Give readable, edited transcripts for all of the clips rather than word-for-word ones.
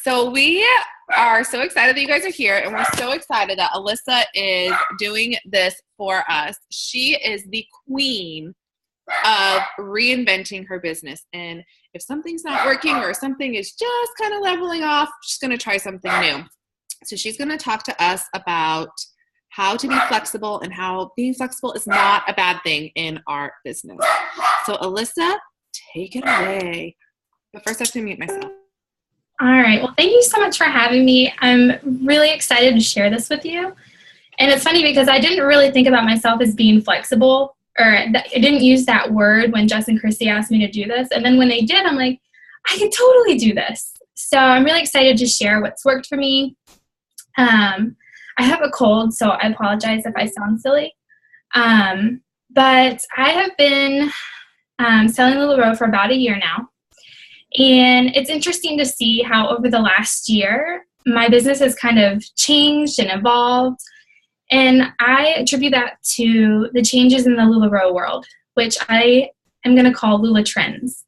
So we are so excited that you guys are here, and we're so excited that Alyssa is doing this for us. She is the queen of reinventing her business. And if something's not working or something is just kind of leveling off, she's going to try something new. So she's going to talk to us about how to be flexible and how being flexible is not a bad thing in our business. So Alyssa, take it away. But first I have to mute myself. All right. Well, thank you so much for having me. I'm really excited to share this with you. And it's funny because I didn't really think about myself as being flexible, or I didn't use that word when Jess and Chrissy asked me to do this. And then when they did, I'm like, I can totally do this. So I'm really excited to share what's worked for me. I have a cold, so I apologize if I sound silly. But I have been selling LuLaRoe for about a year now. And it's interesting to see how over the last year, my business has kind of changed and evolved. And I attribute that to the changes in the LuLaRoe world, which I am going to call Lula trends.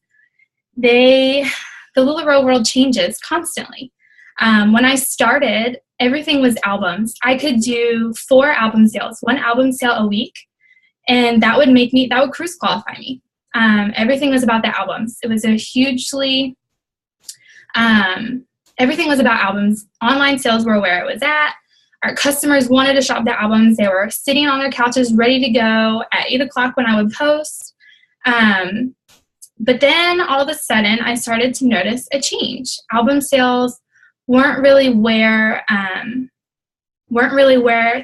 The LuLaRoe world changes constantly. When I started, everything was albums. I could do 4 album sales, 1 album sale a week, and that would cruise qualify me. Everything was about the albums. It was everything was about albums. Online sales were where it was at. Our customers wanted to shop the albums. They were sitting on their couches ready to go at 8 o'clock when I would post. But then all of a sudden I started to notice a change. Album sales weren't really where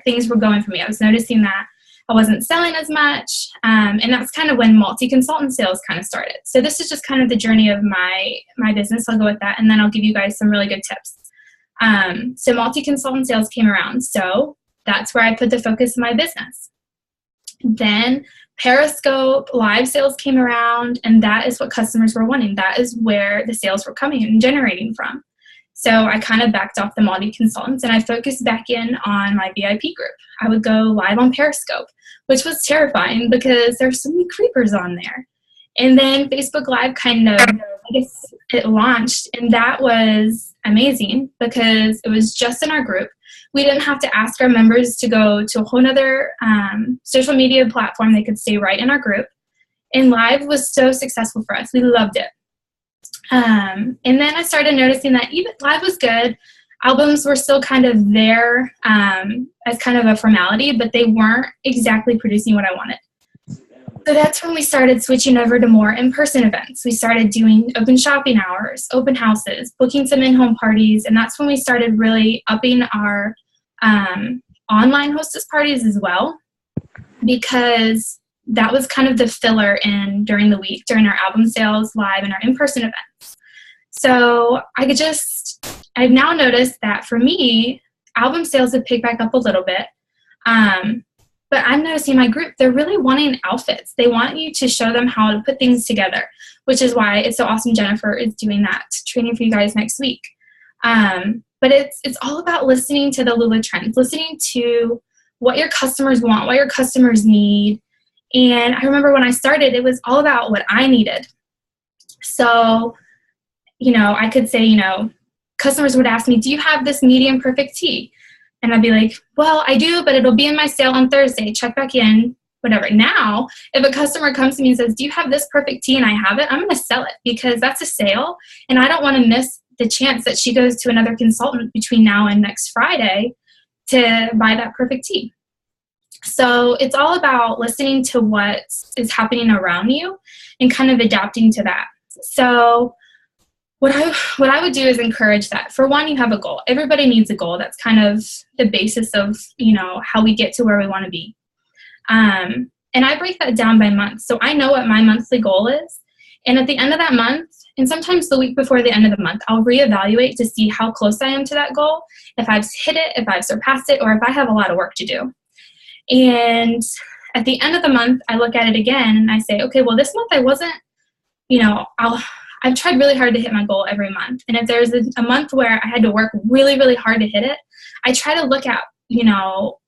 things were going for me. I was noticing that I wasn't selling as much, and that's kind of when multi-consultant sales kind of started. So this is just kind of the journey of my business. I'll go with that, and then I'll give you guys some really good tips. So multi-consultant sales came around, so that's where I put the focus of my business. Then Periscope live sales came around, and that is what customers were wanting. That is where the sales were coming and generating from. So I kind of backed off the multi-consultants and I focused back in on my VIP group. I would go live on Periscope, which was terrifying because there's so many creepers on there. And then Facebook Live it launched, and that was amazing because it was just in our group. We didn't have to ask our members to go to a whole other social media platform. They could stay right in our group. And Live was so successful for us. We loved it. And then I started noticing that even Live was good. Albums were still kind of there as kind of a formality, but they weren't exactly producing what I wanted. So that's when we started switching over to more in-person events. We started doing open shopping hours, open houses, booking some in-home parties, and that's when we started really upping our online hostess parties as well, because that was kind of the filler during the week, during our album sales, live, and our in-person events. So I've now noticed that for me, album sales have picked back up a little bit. But I'm noticing my group, they're really wanting outfits. They want you to show them how to put things together, which is why it's so awesome Jennifer is doing that training for you guys next week. But it's all about listening to the Lula trends, listening to what your customers want, what your customers need. And I remember when I started, it was all about what I needed. So, I could say, customers would ask me, do you have this medium perfect tee? And I'd be like, well, I do, but it'll be in my sale on Thursday. Check back in, whatever. Now, if a customer comes to me and says, do you have this perfect tee and I have it, I'm going to sell it because that's a sale. And I don't want to miss the chance that she goes to another consultant between now and next Friday to buy that perfect tee. So it's all about listening to what is happening around you and kind of adapting to that. So what I would do is encourage that. For one, you have a goal. Everybody needs a goal. That's kind of the basis of, how we get to where we want to be. And I break that down by month. So I know what my monthly goal is. And at the end of that month, and sometimes the week before the end of the month, I'll reevaluate to see how close I am to that goal, if I've hit it, if I've surpassed it, or if I have a lot of work to do. And at the end of the month, I look at it again and I say, okay, well, this month I wasn't, I've tried really hard to hit my goal every month. And if there's a month where I had to work really, really hard to hit it, I try to look at,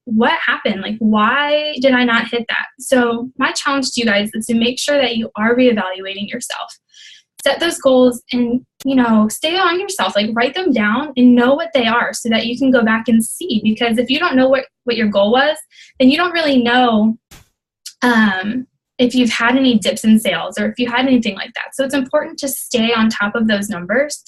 what happened? Like, why did I not hit that? So my challenge to you guys is to make sure that you are reevaluating yourself. Set those goals and stay on yourself, like write them down and know what they are so that you can go back and see. Because if you don't know what your goal was, then you don't really know if you've had any dips in sales or if you had anything like that. So it's important to stay on top of those numbers.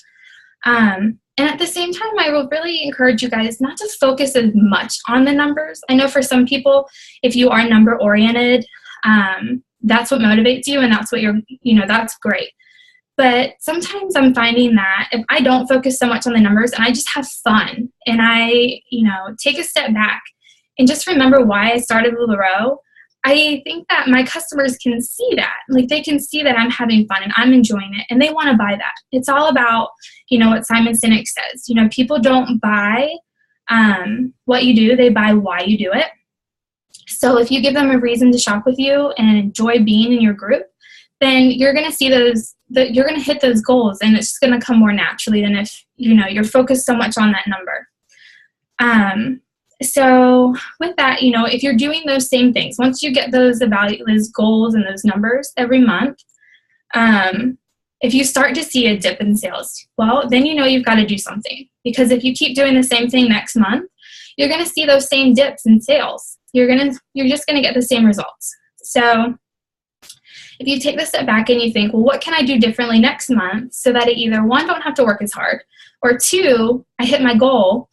And at the same time, I will really encourage you guys not to focus as much on the numbers. I know for some people, if you are number oriented, that's what motivates you and that's what that's great. But sometimes I'm finding that if I don't focus so much on the numbers and I just have fun and I, take a step back and just remember why I started LuLaRoe, I think that my customers can see that. Like they can see that I'm having fun and I'm enjoying it and they want to buy that. It's all about, what Simon Sinek says. People don't buy what you do, they buy why you do it. So if you give them a reason to shop with you and enjoy being in your group, then you're going to see you're going to hit those goals and it's just going to come more naturally than if, you're focused so much on that number. So with that, if you're doing those same things, once you get those goals and those numbers every month, if you start to see a dip in sales, well, then you've got to do something. Because if you keep doing the same thing next month, you're going to see those same dips in sales. You're just going to get the same results. So if you take the step back and you think, well, what can I do differently next month so that I either, one, don't have to work as hard, or two, I hit my goal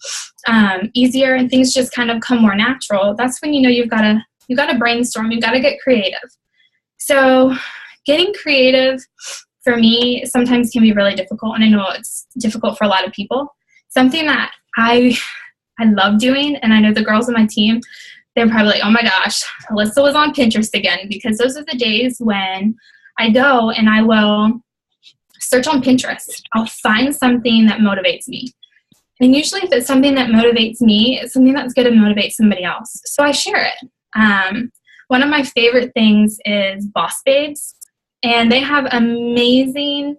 easier and things just kind of come more natural, that's when you've got to brainstorm, you've got to get creative. So getting creative for me sometimes can be really difficult, and I know it's difficult for a lot of people. Something that I love doing, and I know the girls on my team, they're probably like, oh my gosh, Alyssa was on Pinterest again, because those are the days when I go and I will search on Pinterest. I'll find something that motivates me. And usually if it's something that motivates me, it's something that's going to motivate somebody else. So I share it. One of my favorite things is Boss Babes, and they have amazing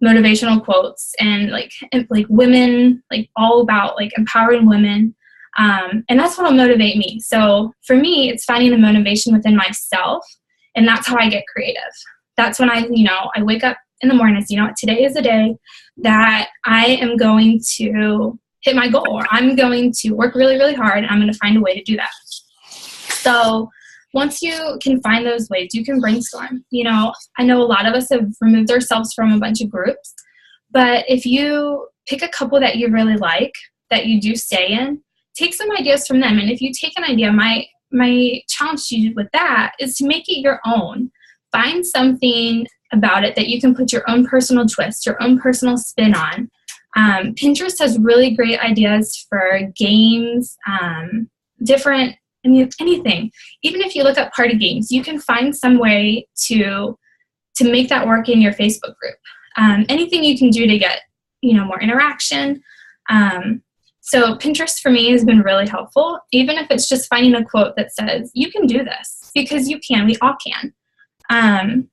motivational quotes and like women, like all about like empowering women. And that's what'll motivate me. So for me, it's finding the motivation within myself, and that's how I get creative. That's when I wake up in the morning and say, what, today is a day that I am going to hit my goal, or I'm going to work really, really hard, and I'm going to find a way to do that. So once you can find those ways, you can brainstorm. I know a lot of us have removed ourselves from a bunch of groups, but if you pick a couple that you really like, that you do stay in, take some ideas from them. And if you take an idea, my challenge to you with that is to make it your own. Find something about it that you can put your own personal twist, your own personal spin on. Pinterest has really great ideas for games, anything. Even if you look up party games, you can find some way to make that work in your Facebook group. Anything you can do to get, more interaction. So Pinterest for me has been really helpful, even if it's just finding a quote that says, you can do this, because you can, we all can.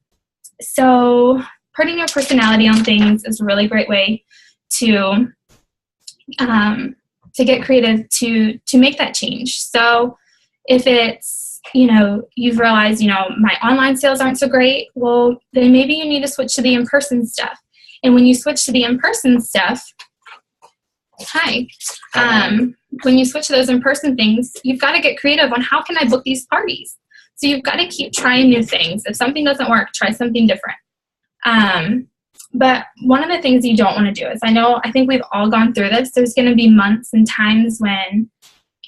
So putting your personality on things is a really great way to get creative, to make that change. So if it's, you've realized, my online sales aren't so great, well, then maybe you need to switch to the in-person stuff. And when you switch to the in-person stuff, when you switch to those in-person things, you've got to get creative on how can I book these parties. So you've got to keep trying new things. If something doesn't work, try something different. But one of the things you don't want to do is, I think we've all gone through this. There's going to be months and times when,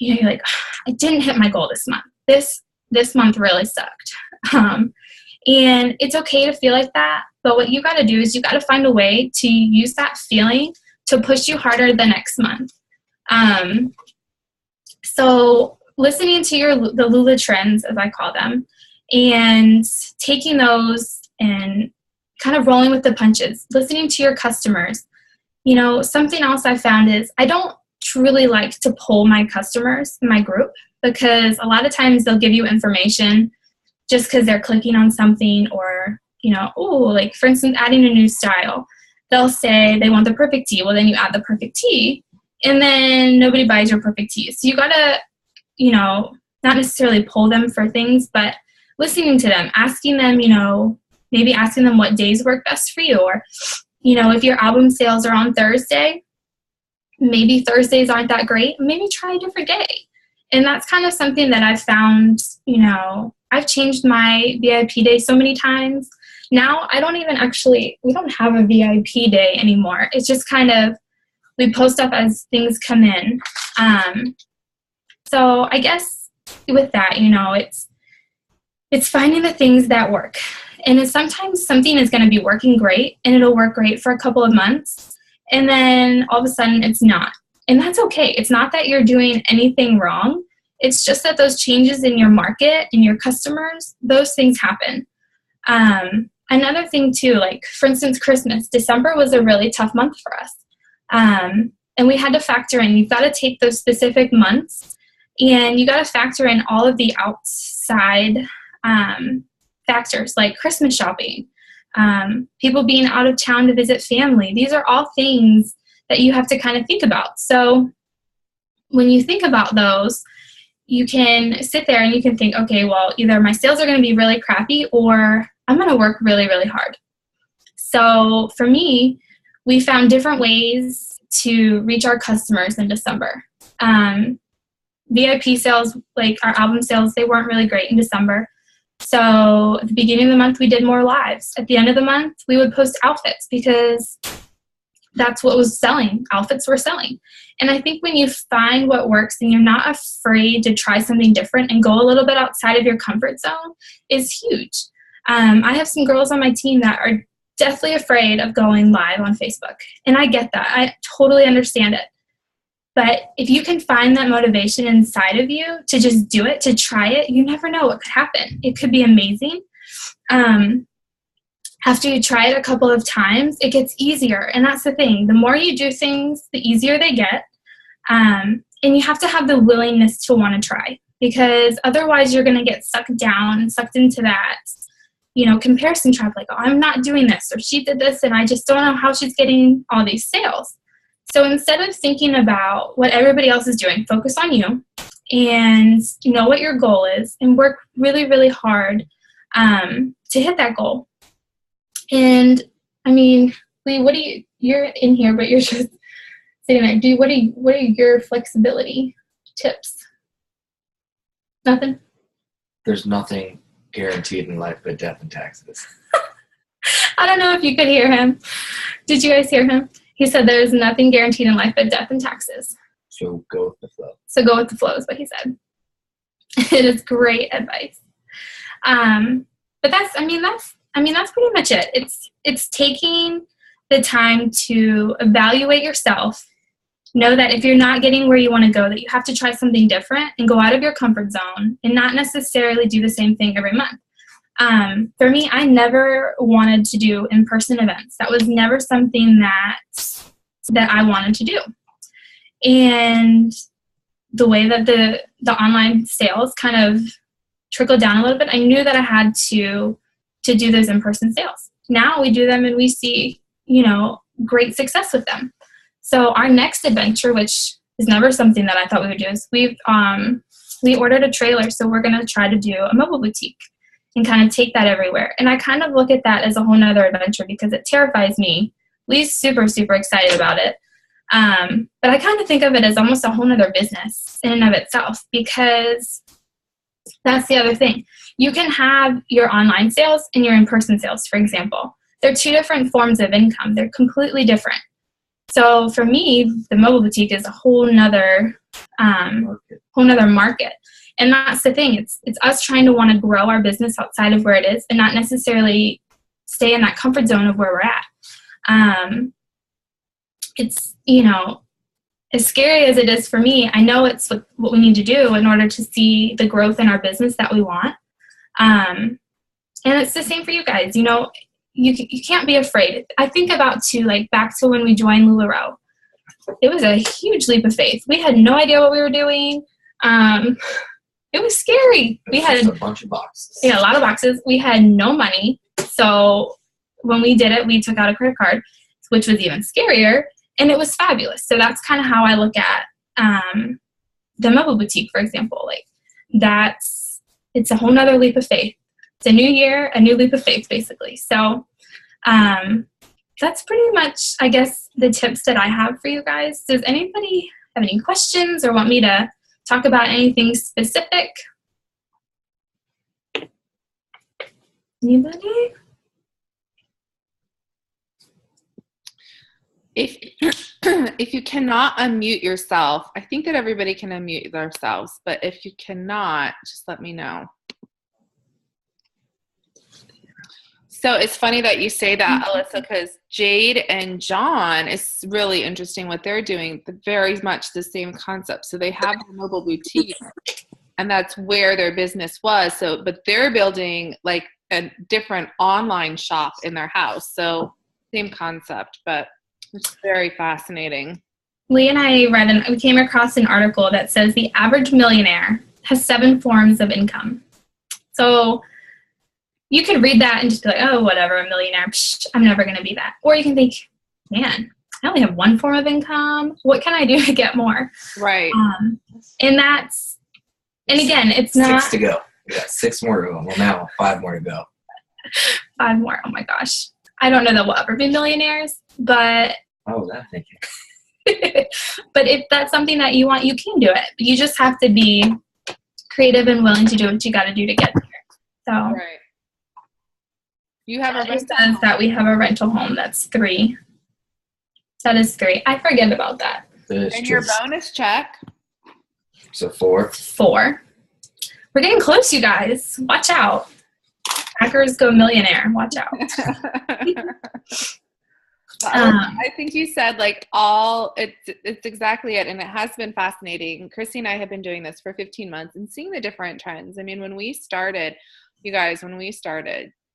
you're like, I didn't hit my goal this month. This month really sucked. And it's okay to feel like that. But what you got to do is you got to find a way to use that feeling to push you harder the next month. So listening to the Lula trends, as I call them, and taking those and kind of rolling with the punches, listening to your customers. Something else I found is I don't truly like to poll my customers in my group, because a lot of times they'll give you information just because they're clicking on something, or, like for instance, adding a new style. They'll say they want the perfect tee. Well, then you add the perfect tee, and then nobody buys your perfect tee. So you got to, not necessarily poll them for things, but listening to them, asking them, maybe asking them what days work best for you, or if your album sales are on Thursday, maybe Thursdays aren't that great. Maybe try a different day. And that's kind of something that I've found, I've changed my VIP day so many times. Now I don't even we don't have a VIP day anymore. It's just kind of, we post up as things come in. So I guess with that, it's finding the things that work. And sometimes something is going to be working great and it'll work great for a couple of months. And then all of a sudden it's not. And that's okay. It's not that you're doing anything wrong. It's just that those changes in your market and your customers, those things happen. Another thing too, like for instance, Christmas, December was a really tough month for us. And we had to factor in, you've got to take those specific months and you got to factor in all of the outside factors like Christmas shopping, people being out of town to visit family. These are all things that you have to kind of think about. So when you think about those, you can sit there and you can think, okay, well, either my sales are going to be really crappy or I'm going to work really, really hard. So for me, we found different ways to reach our customers in December. VIP sales, like our album sales, they weren't really great in December. So at the beginning of the month, we did more lives. At the end of the month, we would post outfits because that's what was selling. Outfits were selling. And I think when you find what works and you're not afraid to try something different and go a little bit outside of your comfort zone is huge. I have some girls on my team that are deathly afraid of going live on Facebook. And I get that. I totally understand it. But if you can find that motivation inside of you to just do it, to try it, you never know what could happen. It could be amazing. After you try it a couple of times, it gets easier. And that's the thing. The more you do things, the easier they get. And you have to have the willingness to want to try, because otherwise you're going to get sucked into that, comparison trap. Like, oh, I'm not doing this, or she did this and I just don't know how she's getting all these sales. So instead of thinking about what everybody else is doing, focus on you and know what your goal is and work really, really hard to hit that goal. And I mean, Lee, you're in here, but you're just sitting there. What are your flexibility tips? Nothing? There's nothing guaranteed in life but death and taxes. I don't know if you could hear him. Did you guys hear him? He said there's nothing guaranteed in life but death and taxes. So go with the flow. So go with the flow is what he said. It is great advice. But that's pretty much it. It's taking the time to evaluate yourself. Know that if you're not getting where you want to go, that you have to try something different and go out of your comfort zone and not necessarily do the same thing every month. For me, I never wanted to do in-person events. That was never something that I wanted to do. And the way that the online sales kind of trickled down a little bit, I knew that I had to do those in-person sales. Now we do them and we see, great success with them. So our next adventure, which is never something that I thought we would do, is we ordered a trailer. So we're going to try to do a mobile boutique and kind of take that everywhere. And I kind of look at that as a whole nother adventure because it terrifies me. Lee's super, super excited about it. But I kind of think of it as almost a whole nother business in and of itself, because that's the other thing. You can have your online sales and your in-person sales, for example. They're two different forms of income. They're completely different. So for me, the mobile boutique is a whole nother market. And that's the thing. It's us trying to want to grow our business outside of where it is and not necessarily stay in that comfort zone of where we're at. It's, as scary as it is for me, I know it's what we need to do in order to see the growth in our business that we want. And it's the same for you guys. You can't be afraid. I think about back to when we joined LuLaRoe. It was a huge leap of faith. We had no idea what we were doing. It was scary. We had a bunch of boxes. Yeah, a lot of boxes. We had no money. So when we did it, we took out a credit card, which was even scarier. And it was fabulous. So that's kind of how I look at the mobile boutique, for example. It's a whole nother leap of faith. It's a new year, a new leap of faith, basically. So that's pretty much, I guess, the tips that I have for you guys. Does anybody have any questions or want me to talk about anything specific? Anybody? If you cannot unmute yourself, I think that everybody can unmute themselves, but if you cannot, just let me know. So it's funny that you say that, Alyssa, because Jade and John, is really interesting what they're doing, very much the same concept. So they have a mobile boutique, and that's where their business was. So, but they're building like a different online shop in their house. So same concept, but it's very fascinating. Lee and I we came across an article that says the average millionaire has 7 forms of income. So you could read that and just be like, oh, whatever, a millionaire, psh, I'm never going to be that. Or you can think, man, I only have 1 form of income. What can I do to get more? Right. And again, it's not. 6 to go. We got 6 more to go. Well, now 5 more to go. 5 more. Oh my gosh. I don't know that we'll ever be millionaires, but. Oh, that thinking. But if that's something that you want, you can do it. You just have to be creative and willing to do what you got to do to get there. So. Right. You have it says that we have a rental home. That's 3. That is 3. I forget about that. And your bonus check. So 4. 4. We're getting close, you guys. Watch out. Hackers go millionaire. Watch out. I think you said like it's exactly it, and it has been fascinating. Christy and I have been doing this for 15 months and seeing the different trends. I mean, when we started,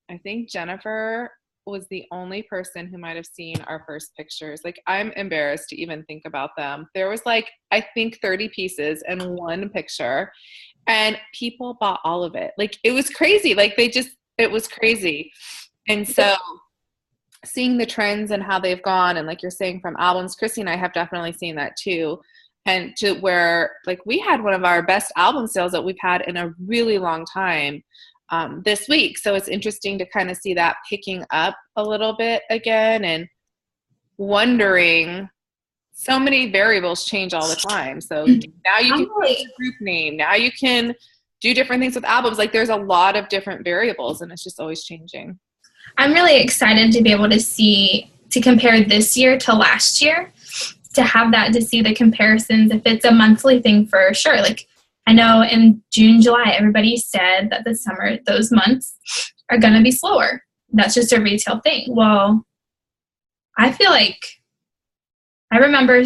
I think Jennifer was the only person who might have seen our first pictures. Like, I'm embarrassed to even think about them. There was like, I think 30 pieces and 1 picture, and people bought all of it. Like, it was crazy. Like, it was crazy. And so seeing the trends and how they've gone, and like you're saying, from albums, Christy and I have definitely seen that too. And to where, like, we had one of our best album sales that we've had in a really long time this week. So it's interesting to kind of see that picking up a little bit again, and wondering, so many variables change all the time. So now you can create a group name. Now you can do different things with albums. Like, there's a lot of different variables, and it's just always changing. I'm really excited to be able to compare this year to last year, to have that, to see the comparisons. If it's a monthly thing, for sure. Like, I know in June, July, everybody said that the summer, those months are going to be slower. That's just a retail thing. Well, I feel like I remember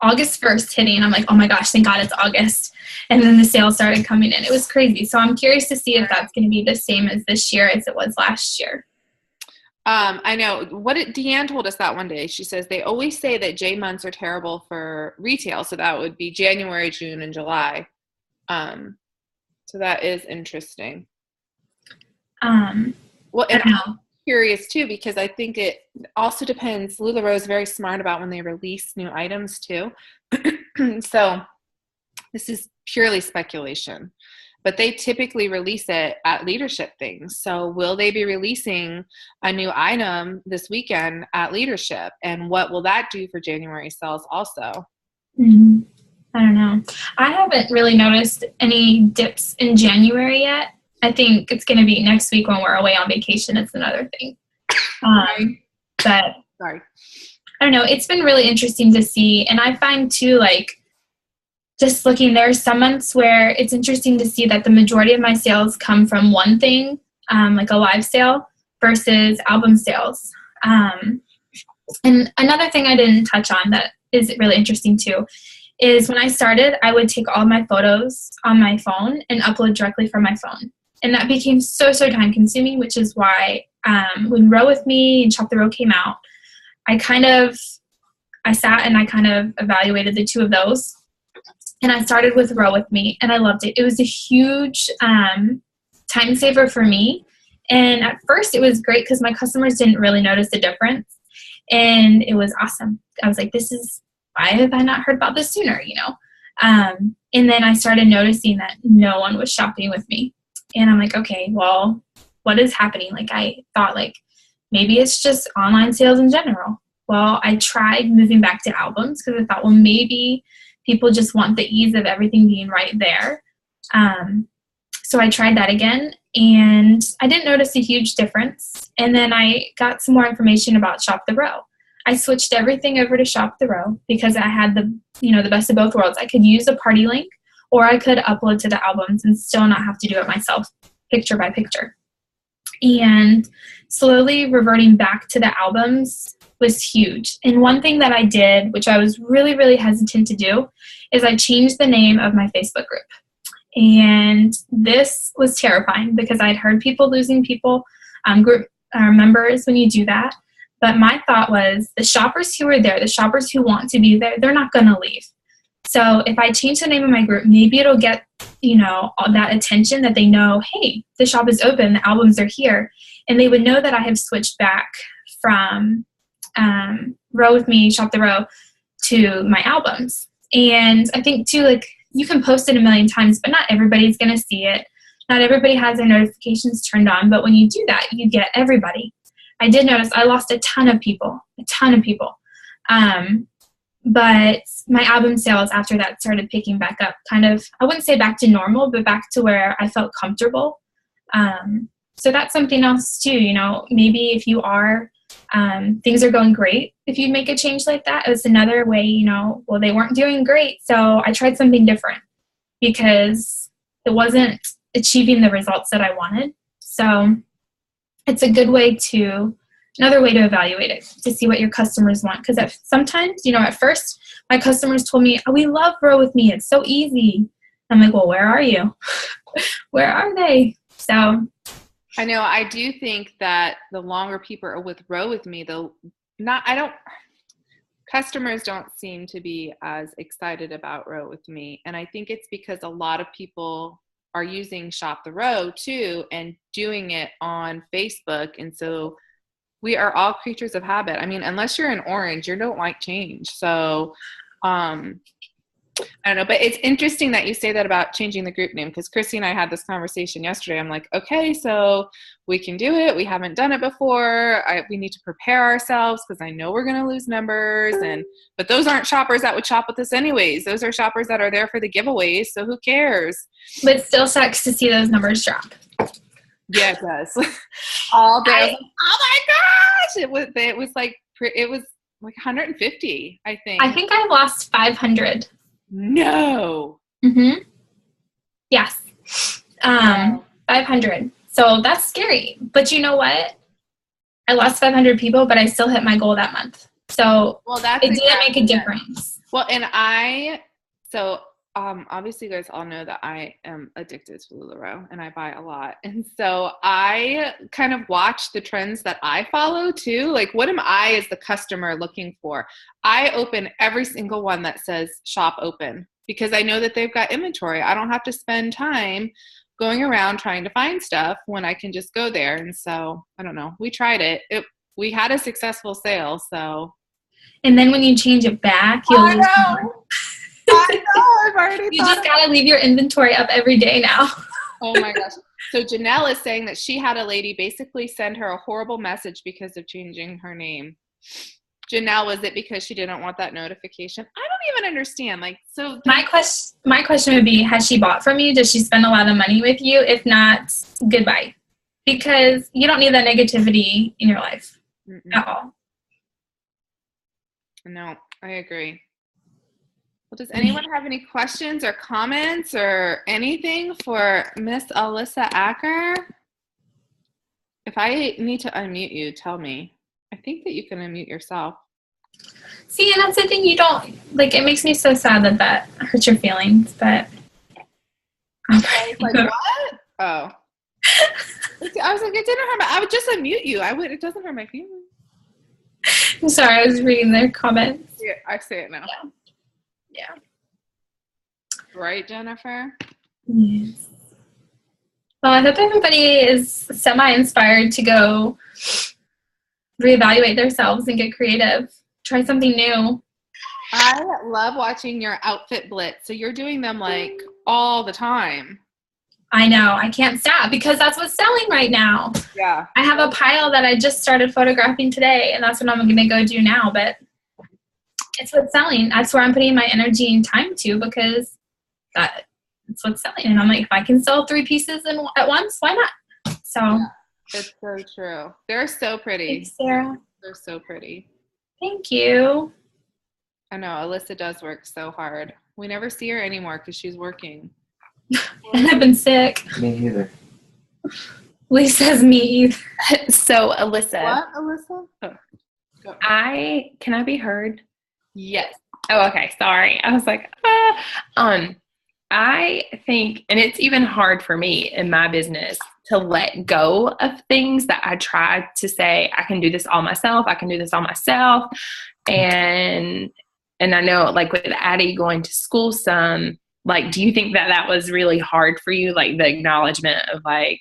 August 1st hitting, and I'm like, oh my gosh, thank God it's August. And then the sales started coming in. It was crazy. So I'm curious to see if that's going to be the same as this year as it was last year. I know Deanne told us that one day. She says they always say that J months are terrible for retail. So that would be January, June, and July. So that is interesting. Well, and I'm curious too, because I think it also depends. LuLaRoe is very smart about when they release new items too. So this is purely speculation, but they typically release it at leadership things. So will they be releasing a new item this weekend at leadership? And what will that do for January sales also? Mm-hmm. I don't know. I haven't really noticed any dips in January yet. I think it's going to be next week when we're away on vacation. It's another thing. But sorry. I don't know. It's been really interesting to see. And I find too, like, just looking, there are some months where it's interesting to see that the majority of my sales come from one thing, like a live sale, versus album sales. And another thing I didn't touch on that is really interesting too is when I started, I would take all my photos on my phone and upload directly from my phone. And that became so time consuming, which is why when Row With Me and Shop the Row came out, I sat and I kind of evaluated the 2 of those. And I started with Row With Me, and I loved it. It was a huge time saver for me. And at first it was great because my customers didn't really notice the difference. And it was awesome. I was like, why have I not heard about this sooner, you know? And then I started noticing that no one was shopping with me. And I'm like, okay, well, what is happening? Like, I thought, like, Maybe it's just online sales in general. Well, I tried moving back to albums because I thought, well, maybe people just want the ease of everything being right there. So I tried that again, and I didn't notice a huge difference. And then I got some more information about Shop the Row. I switched everything over to Shop the Row because I had the best of both worlds. I could use a party link, or I could upload to the albums and still not have to do it myself, picture by picture. And slowly reverting back to the albums was huge. And one thing that I did, which I was really, really hesitant to do, is I changed the name of my Facebook group. And this was terrifying because I'd heard people losing people, group members when you do that. But my thought was the shoppers who are there, the shoppers who want to be there, they're not going to leave. So if I change the name of my group, maybe it'll get, all that attention that they know, hey, the shop is open, the albums are here. And they would know that I have switched back from Row With Me, Shop the Row, to my albums. And I think, too, you can post it a million times, but not everybody's going to see it. Not everybody has their notifications turned on. But when you do that, you get everybody. I did notice I lost a ton of people. But my album sales after that started picking back up, kind of, I wouldn't say back to normal, but back to where I felt comfortable. So that's something else too, maybe if you are, things are going great. If you make a change like that, it's another way, well, they weren't doing great. So I tried something different because it wasn't achieving the results that I wanted. So it's a good way another way to evaluate it, to see what your customers want. Because sometimes, at first, my customers told me, oh, we love Row With Me. It's so easy. I'm like, well, where are you? Where are they? So I know. I do think that the longer people are with Row With Me, customers don't seem to be as excited about Row With Me. And I think it's because a lot of people are using Shop the Row too and doing it on Facebook. And so we are all creatures of habit. I mean, unless you're an orange, you don't like change. So, I don't know, but it's interesting that you say that about changing the group name, because Chrissy and I had this conversation yesterday. I'm like, okay, so we can do it. We haven't done it before. We need to prepare ourselves because I know we're going to lose members. But those aren't shoppers that would shop with us anyways. Those are shoppers that are there for the giveaways. So who cares? But it still sucks to see those numbers drop. Yeah, it does. All day. I was like, oh my gosh! It was like 150. I think. I think I lost 500. No. Mm-hmm. Yes. 500. So that's scary. But you know what? I lost 500 people, but I still hit my goal that month. So it didn't make a difference. Well, and obviously you guys all know that I am addicted to LuLaRoe and I buy a lot. And so I kind of watch the trends that I follow too. Like, what am I as the customer looking for? I open every single one that says shop open because I know that they've got inventory. I don't have to spend time going around trying to find stuff when I can just go there. And so, I don't know. We tried it. We had a successful sale, so. And then when you change it back, you'll lose more. I know, I've already You just got to leave your inventory up every day now. Oh my gosh. So Janelle is saying that she had a lady basically send her a horrible message because of changing her name. Janelle, was it because she didn't want that notification? I don't even understand. My question would be, has she bought from you? Does she spend a lot of money with you? If not, goodbye. Because you don't need that negativity in your life at all. No, I agree. Well, does anyone have any questions or comments or anything for Miss Alyssa Acker? If I need to unmute you, tell me. I think that you can unmute yourself. See, and that's the thing, you don't, it makes me so sad that hurts your feelings, but. I was like, what? Oh. I was like, it didn't hurt I would just unmute you. It doesn't hurt my feelings. I'm sorry, I was reading their comments. Yeah, I see it now. Yeah. Right, Jennifer? Yes. Well, I hope everybody is semi-inspired to go reevaluate themselves and get creative. Try something new. I love watching your outfit blitz. So you're doing them all the time. I know. I can't stop because that's what's selling right now. Yeah. I have a pile that I just started photographing today, and that's what I'm going to go do now. But it's what's selling. That's where I'm putting my energy and time to because that's what's selling. And I'm like, if I can sell 3 pieces at once, why not? So yeah, it's so true. They're so pretty. thanks, Sarah. They're so pretty. Thank you. I know. Alyssa does work so hard. We never see her anymore because she's working. And I've been sick. Me either. Lee says me either. So, Alyssa. What, Alyssa? Oh, go. Can I be heard? Yes. Oh, okay. Sorry. I was like, I think, and it's even hard for me in my business to let go of things that I try to say, I can do this all myself. I can do this all myself. And I know like with Addie going to school some, like, do you think that was really hard for you? Like the acknowledgement of like,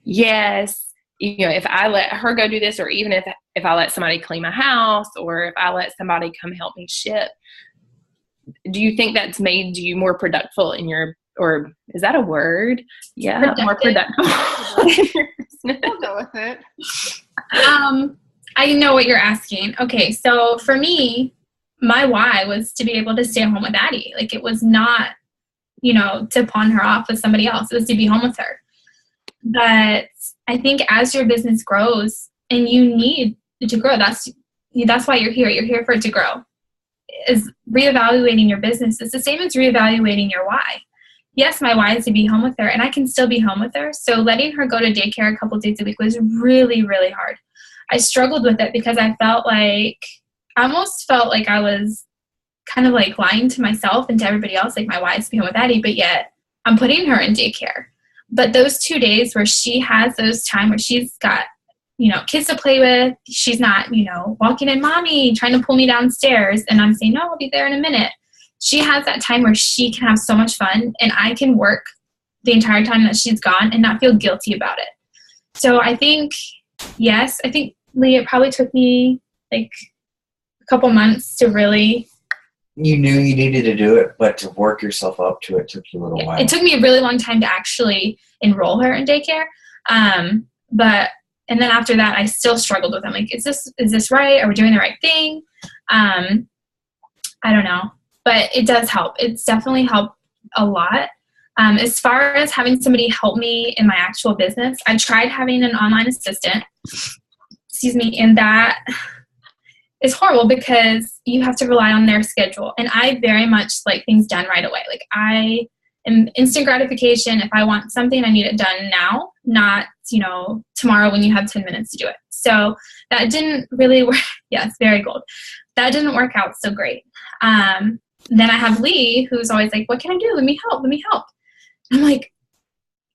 yes, if I let her go do this, or even if I let somebody clean my house, or if I let somebody come help me ship, do you think that's made you more productive in your, or is that a word? Yeah, more productive. I'll go with it. I know what you're asking. Okay, so for me, my why was to be able to stay home with Addie. Like it was not, to pawn her off with somebody else. It was to be home with her. But I think as your business grows, and you need to grow, that's why you're here. You're here for it to grow. Is reevaluating your business. It's the same as reevaluating your why. Yes, my why is to be home with her, and I can still be home with her. So letting her go to daycare a couple days a week was really, really hard. I struggled with it because I almost felt like I was kind of like lying to myself and to everybody else, like my why is to be home with Addie, but yet I'm putting her in daycare. But those 2 days where she has those time where she's got, kids to play with, she's not, walking in, mommy, trying to pull me downstairs, and I'm saying, no, I'll be there in a minute. She has that time where she can have so much fun, and I can work the entire time that she's gone and not feel guilty about it. So I think, yes, Lee, it probably took me like a couple months to really. You knew you needed to do it, but to work yourself up to it took you a little while. It took me a really long time to actually enroll her in daycare. And then after that, I still struggled with them. Like, is this right? Are we doing the right thing? I don't know, but it does help. It's definitely helped a lot. As far as having somebody help me in my actual business, I tried having an online assistant, and that is horrible because you have to rely on their schedule. And I very much like things done right away. Like I am instant gratification. If I want something, I need it done now, not, tomorrow when you have 10 minutes to do it. So that didn't really work. Yes, very gold. That didn't work out so great. Then I have Lee, who's always like, what can I do? Let me help. I'm like,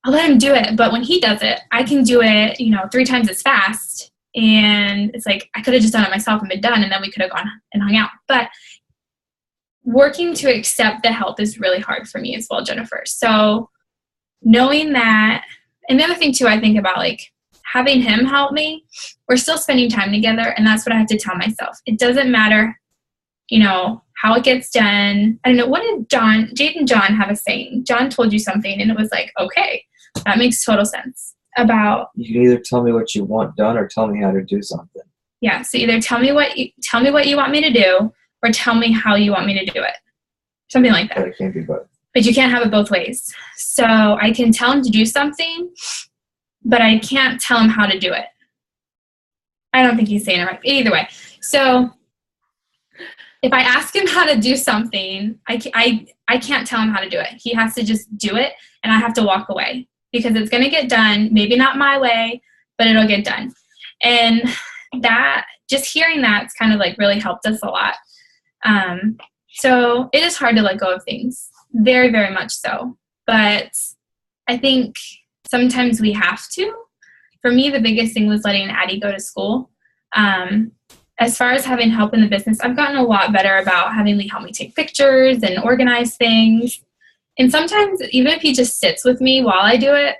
I'll let him do it. But when he does it, I can do it, 3 times as fast. And it's like, I could have just done it myself and been done, and then we could have gone and hung out. But working to accept the help is really hard for me as well, Jennifer. So knowing that, and the other thing too, I think about like having him help me, we're still spending time together, and that's what I have to tell myself. It doesn't matter, how it gets done. I don't know, what did Jade and John have a saying? John told you something, and it was like, okay, that makes total sense. About you can either tell me what you want done or tell me how to do something. Yeah, so either tell me what you want me to do, or tell me how you want me to do it. Something like that. But it can't be both. But you can't have it both ways. So I can tell him to do something, but I can't tell him how to do it. I don't think he's saying it right. Either way. So if I ask him how to do something, I can't tell him how to do it. He has to just do it, and I have to walk away. Because it's going to get done, maybe not my way, but it'll get done. And that, just hearing that's kind of like really helped us a lot. So it is hard to let go of things, very, very much so. But I think sometimes we have to. For me, the biggest thing was letting Addie go to school. As far as having help in the business, I've gotten a lot better about having Lee help me take pictures and organize things. And sometimes, even if he just sits with me while I do it,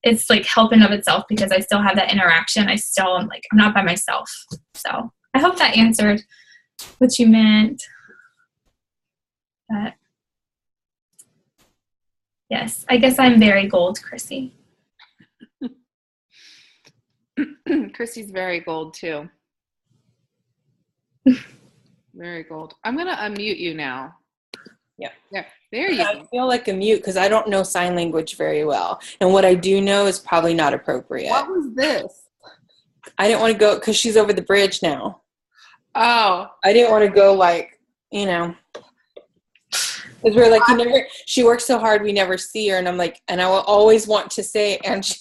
it's like help in of itself because I still have that interaction. I still am like, I'm not by myself. So I hope that answered what you meant. But Yes, I guess I'm very gold, Chrissy. Christy's very gold too. Very gold. I'm gonna unmute you now. Yeah. Yeah. There you I go. feel like a mute because I don't know sign language very well. And what I do know is probably not appropriate. What was this? I didn't want to go because she's over the bridge now. Oh. I didn't want to go like, because we're like, she works so hard, we never see her. And I'm like, and I will always want to say, and she,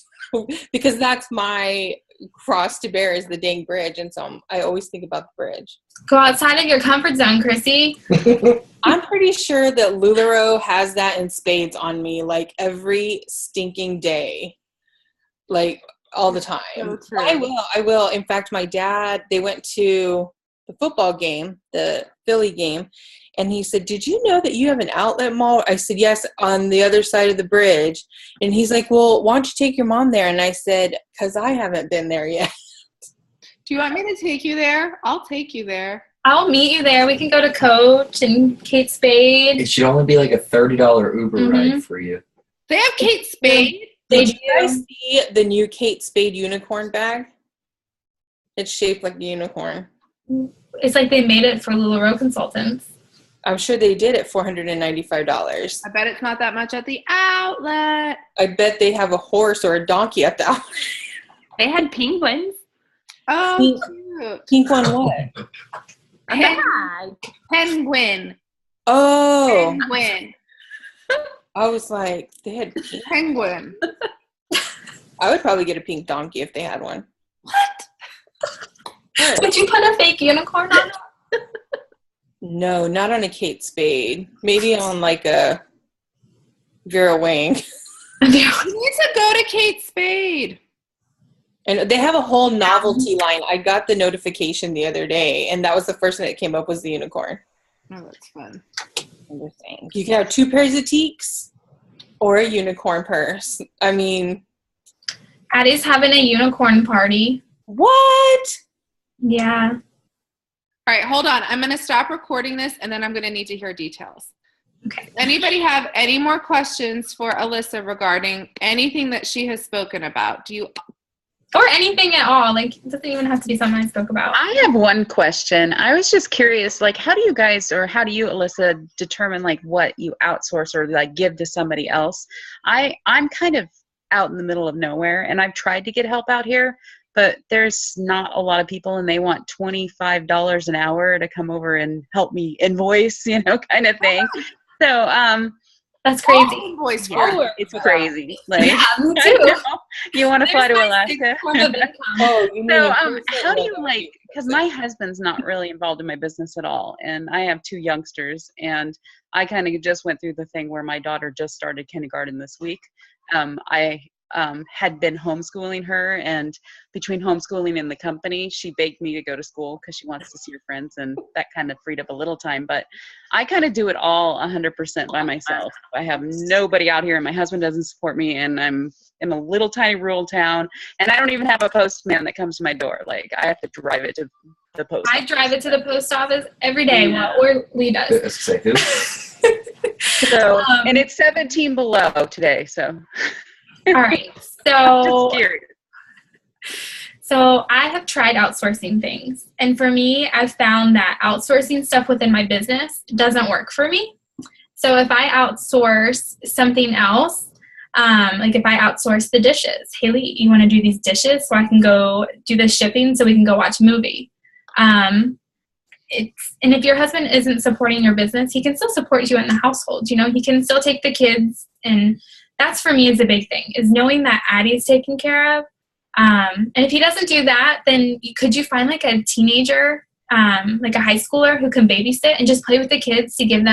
because that's my cross to bear is the dang bridge. And so I always think about the bridge. Go outside of your comfort zone, Chrissy. I'm pretty sure that LuLaRoe has that in spades on me, like every stinking day, like all the time. So true. I will. In fact, my dad, they went to the football game, the Philly game, and he said, "Did you know that you have an outlet mall?" I said, "Yes, on the other side of the bridge." And he's like, "Well, why don't you take your mom there?" And I said, "Because I haven't been there yet." Do you want me to take you there? I'll take you there. I'll meet you there. We can go to Coach and Kate Spade. It should only be like a $30 Uber ride for you. They have Kate Spade. Did you guys see the new Kate Spade unicorn bag? It's shaped like a unicorn. It's like they made it for LuLaRoe consultants. I'm sure they did at $495. I bet it's not that much at the outlet. I bet they have a horse or a donkey at the outlet. They had penguins. Oh, cute. Pink one what? Penguin. Oh, Penguin. I was like, they had pink. Penguin. I would probably get a pink donkey if they had one. What? Would you put a fake unicorn on it? No, not on a Kate Spade. Maybe on like a Vera Wang. You need to go to Kate Spade. And they have a whole novelty line. I got the notification the other day, and that was the first thing that came up was the unicorn. Oh, that's fun. You can have 2 pairs of teaks or a unicorn purse. I mean, Addie's having a unicorn party. what? Yeah. All right, hold on. I'm going to stop recording this, and then I'm going to need to hear details. Okay. Anybody have any more questions for Alyssa regarding anything that she has spoken about? Do you? Or anything at all. Like, it doesn't even have to be something I spoke about. I have one question. I was just curious, like, how do you, Alyssa, determine, like, what you outsource or, like, give to somebody else? I'm kind of out in the middle of nowhere, and I've tried to get help out here, but there's not a lot of people, and they want $25 an hour to come over and help me invoice, kind of thing. So, That's crazy. Voice yeah, it's crazy. Like, Yeah, me too. You want to fly to There's my Alaska? 6 form of income. Oh, you mean So, how do you because my husband's not really involved in my business at all, and I have 2 youngsters, and I kind of just went through the thing where my daughter just started kindergarten this week. I had been homeschooling her, and between homeschooling and the company, she begged me to go to school because she wants to see her friends, and that kind of freed up a little time. But I kind of do it all 100% by myself. I have nobody out here, and my husband doesn't support me, and I'm in a little tiny rural town, and I don't even have a postman that comes to my door. Like, I have to drive it to the post I office. drive it to the post office every day. Yeah. Or Lee does. That's exciting. So, and it's 17 below today, so. All right. Just So curious. So I have tried outsourcing things. And for me, I've found that outsourcing stuff within my business doesn't work for me. So if I outsource something else, like if I outsource the dishes, Haley, you want to do these dishes so I can go do the shipping so we can go watch a movie. And if your husband isn't supporting your business, he can still support you in the household. He can still take the kids, and that's for me is a big thing, is knowing that Addie's taken care of. And if he doesn't do that, then could you find like a teenager, like a high schooler who can babysit and just play with the kids to keep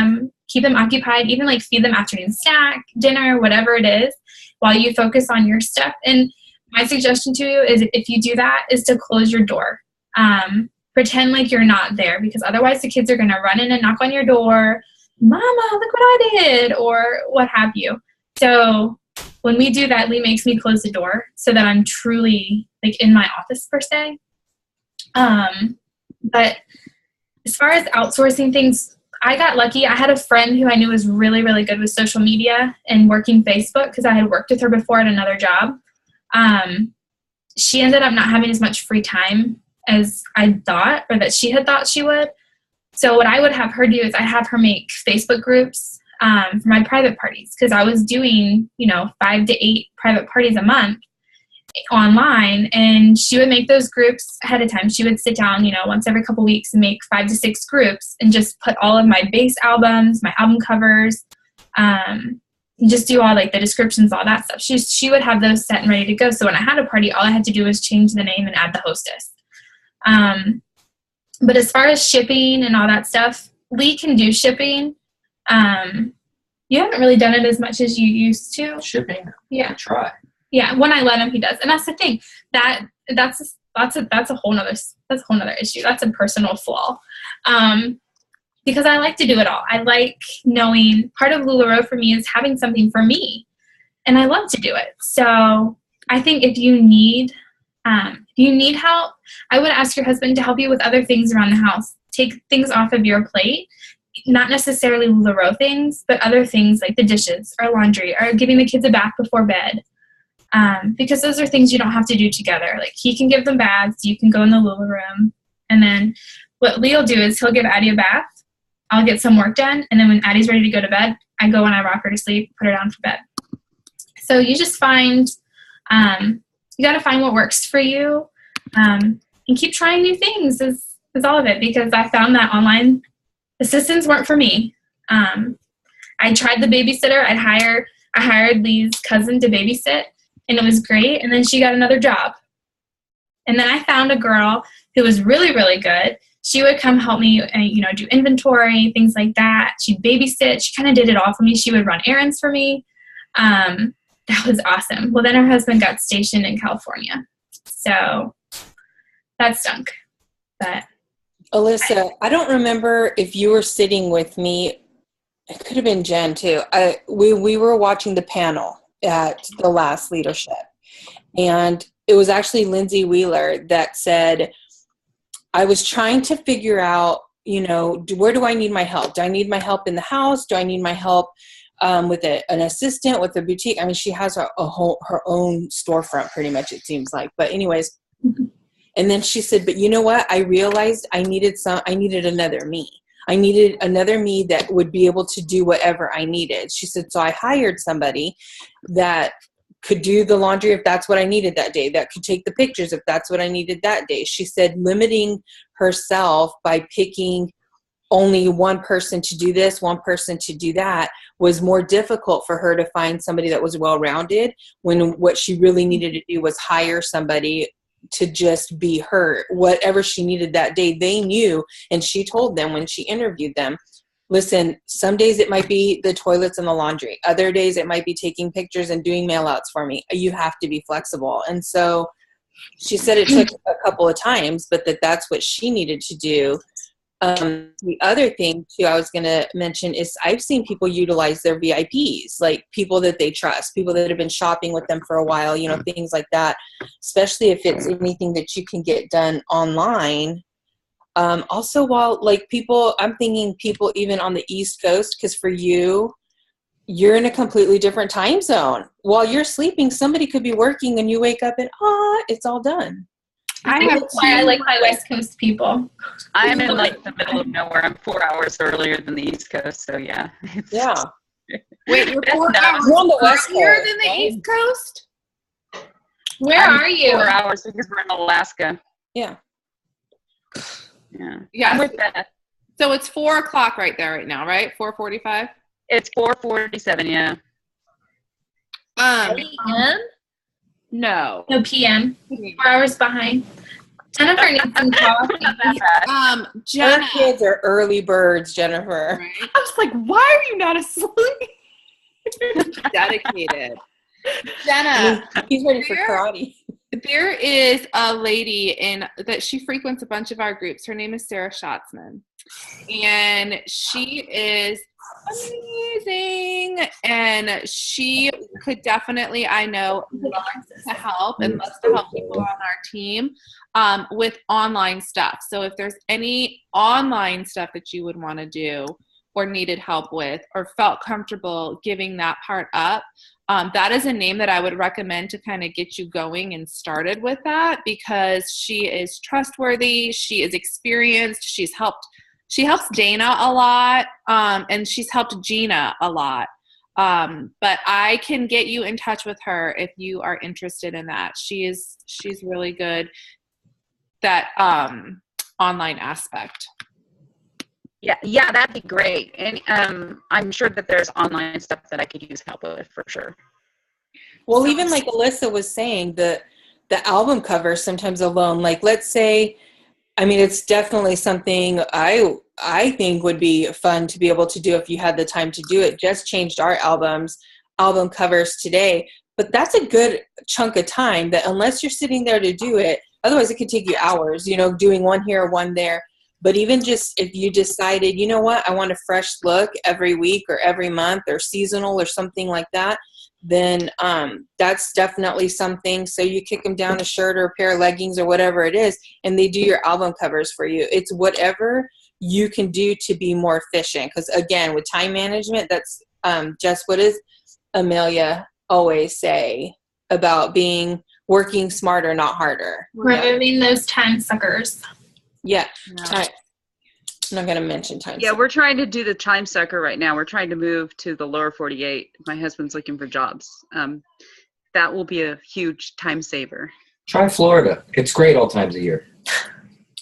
them occupied, even like feed them afternoon snack, dinner, whatever it is, while you focus on your stuff. And my suggestion to you is if you do that is to close your door. Pretend like you're not there, because otherwise the kids are going to run in and knock on your door. Mama, look what I did, or what have you. So when we do that, Lee makes me close the door so that I'm truly like in my office per se. But as far as outsourcing things, I got lucky. I had a friend who I knew was really, really good with social media and working Facebook because I had worked with her before at another job. She ended up not having as much free time as I thought, or that she had thought she would. So what I would have her do is I have her make Facebook groups for my private parties, because I was doing, 5 to 8 private parties a month online, and she would make those groups ahead of time. She would sit down, once every couple weeks and make 5 to 6 groups and just put all of my base albums, my album covers, just do all like the descriptions, all that stuff. She would have those set and ready to go. So when I had a party, all I had to do was change the name and add the hostess. But as far as shipping and all that stuff, Lee can do shipping. You haven't really done it as much as you used to. Shipping? Yeah. I try. Yeah, when I let him, he does. And that's the thing. That's a whole nother issue. That's a personal flaw. Because I like to do it all. I like knowing part of LuLaRoe for me is having something for me. And I love to do it. So I think if you need help, I would ask your husband to help you with other things around the house. Take things off of your plate. Not necessarily LuLaRoe things, but other things like the dishes or laundry or giving the kids a bath before bed. Because those are things you don't have to do together. Like he can give them baths, you can go in the Lula room, and then what Lee will do is he'll give Addie a bath, I'll get some work done, and then when Addie's ready to go to bed, I go and I rock her to sleep, put her down for bed. So you just find, you got to find what works for you, and keep trying new things is all of it, because I found that online assistants weren't for me. I tried the babysitter. I hired Lee's cousin to babysit, and it was great. And then she got another job. And then I found a girl who was really, really good. She would come help me, do inventory, things like that. She'd babysit. She kind of did it all for me. She would run errands for me. That was awesome. Well, then her husband got stationed in California. So that stunk. But Alyssa, I don't remember if you were sitting with me. It could have been Jen too. We were watching the panel at the last leadership, and it was actually Lindsay Wheeler that said, I was trying to figure out, where do I need my help? Do I need my help in the house? Do I need my help with an assistant, with a boutique? I mean, she has her own storefront pretty much, it seems like. But anyways, and then she said, but you know what? I realized I needed another me. I needed another me that would be able to do whatever I needed. She said, so I hired somebody that could do the laundry if that's what I needed that day, that could take the pictures if that's what I needed that day. She said limiting herself by picking only one person to do this, one person to do that, was more difficult for her to find somebody that was well-rounded, when what she really needed to do was hire somebody to just be her, whatever she needed that day. They knew, and she told them when she interviewed them, listen, some days it might be the toilets and the laundry. Other days it might be taking pictures and doing mail outs for me. You have to be flexible. And so she said it took a couple of times, but that's what she needed to do. The other thing too I was going to mention is I've seen people utilize their VIPs, like people that they trust, people that have been shopping with them for a while, things like that, especially if it's anything that you can get done online. Also, while I'm thinking people even on the East Coast, because for you're in a completely different time zone. While you're sleeping, somebody could be working and you wake up and it's all done. That's why I like my West Coast people. I'm in the middle of nowhere. I'm 4 hours earlier than the East Coast, so yeah. Yeah. Wait, you're 4 hours You're on the West earlier Coast, than the right? East Coast? Where are you? 4 hours because we're in Alaska. Yeah. Yeah. Yeah. I'm with Beth. So it's 4 o'clock right there right now, right? 4:45? It's 4:47, yeah. PM? No. No, PM. 4 hours behind. Jennifer needs some coffee. Jenna. Her kids are early birds, Jennifer. Right? I was like, why are you not asleep? Dedicated. Jenna. He's ready for karate. There is a lady that she frequents a bunch of our groups. Her name is Sarah Schatzman. And she is amazing. And she could definitely, I know, love to help and loves to help people on our team with online stuff. So if there's any online stuff that you would want to do, or needed help with or felt comfortable giving that part up, that is a name that I would recommend to kind of get you going and started with that, because she is trustworthy, she is experienced, she helps Dana a lot, and she's helped Gina a lot. But I can get you in touch with her if you are interested in that. She's really good, that online aspect. Yeah, that'd be great. And I'm sure that there's online stuff that I could use help with for sure. Well, even like Alyssa was saying, the album cover sometimes alone, like let's say, I mean, it's definitely something I think would be fun to be able to do if you had the time to do it. Just changed our album covers today, but that's a good chunk of time that unless you're sitting there to do it, otherwise it could take you hours, doing one here, one there. But even just if you decided, you know what, I want a fresh look every week or every month or seasonal or something like that, then that's definitely something. So you kick them down a shirt or a pair of leggings or whatever it is, and they do your album covers for you. It's whatever you can do to be more efficient. Because again, with time management, that's just what does Amelia always say about working smarter, not harder. Removing those time suckers. Yeah. I'm not going to mention time. Yeah, we're trying to do the time sucker right now. We're trying to move to the lower 48. My husband's looking for jobs. That will be a huge time saver. Try Florida. It's great all times of year.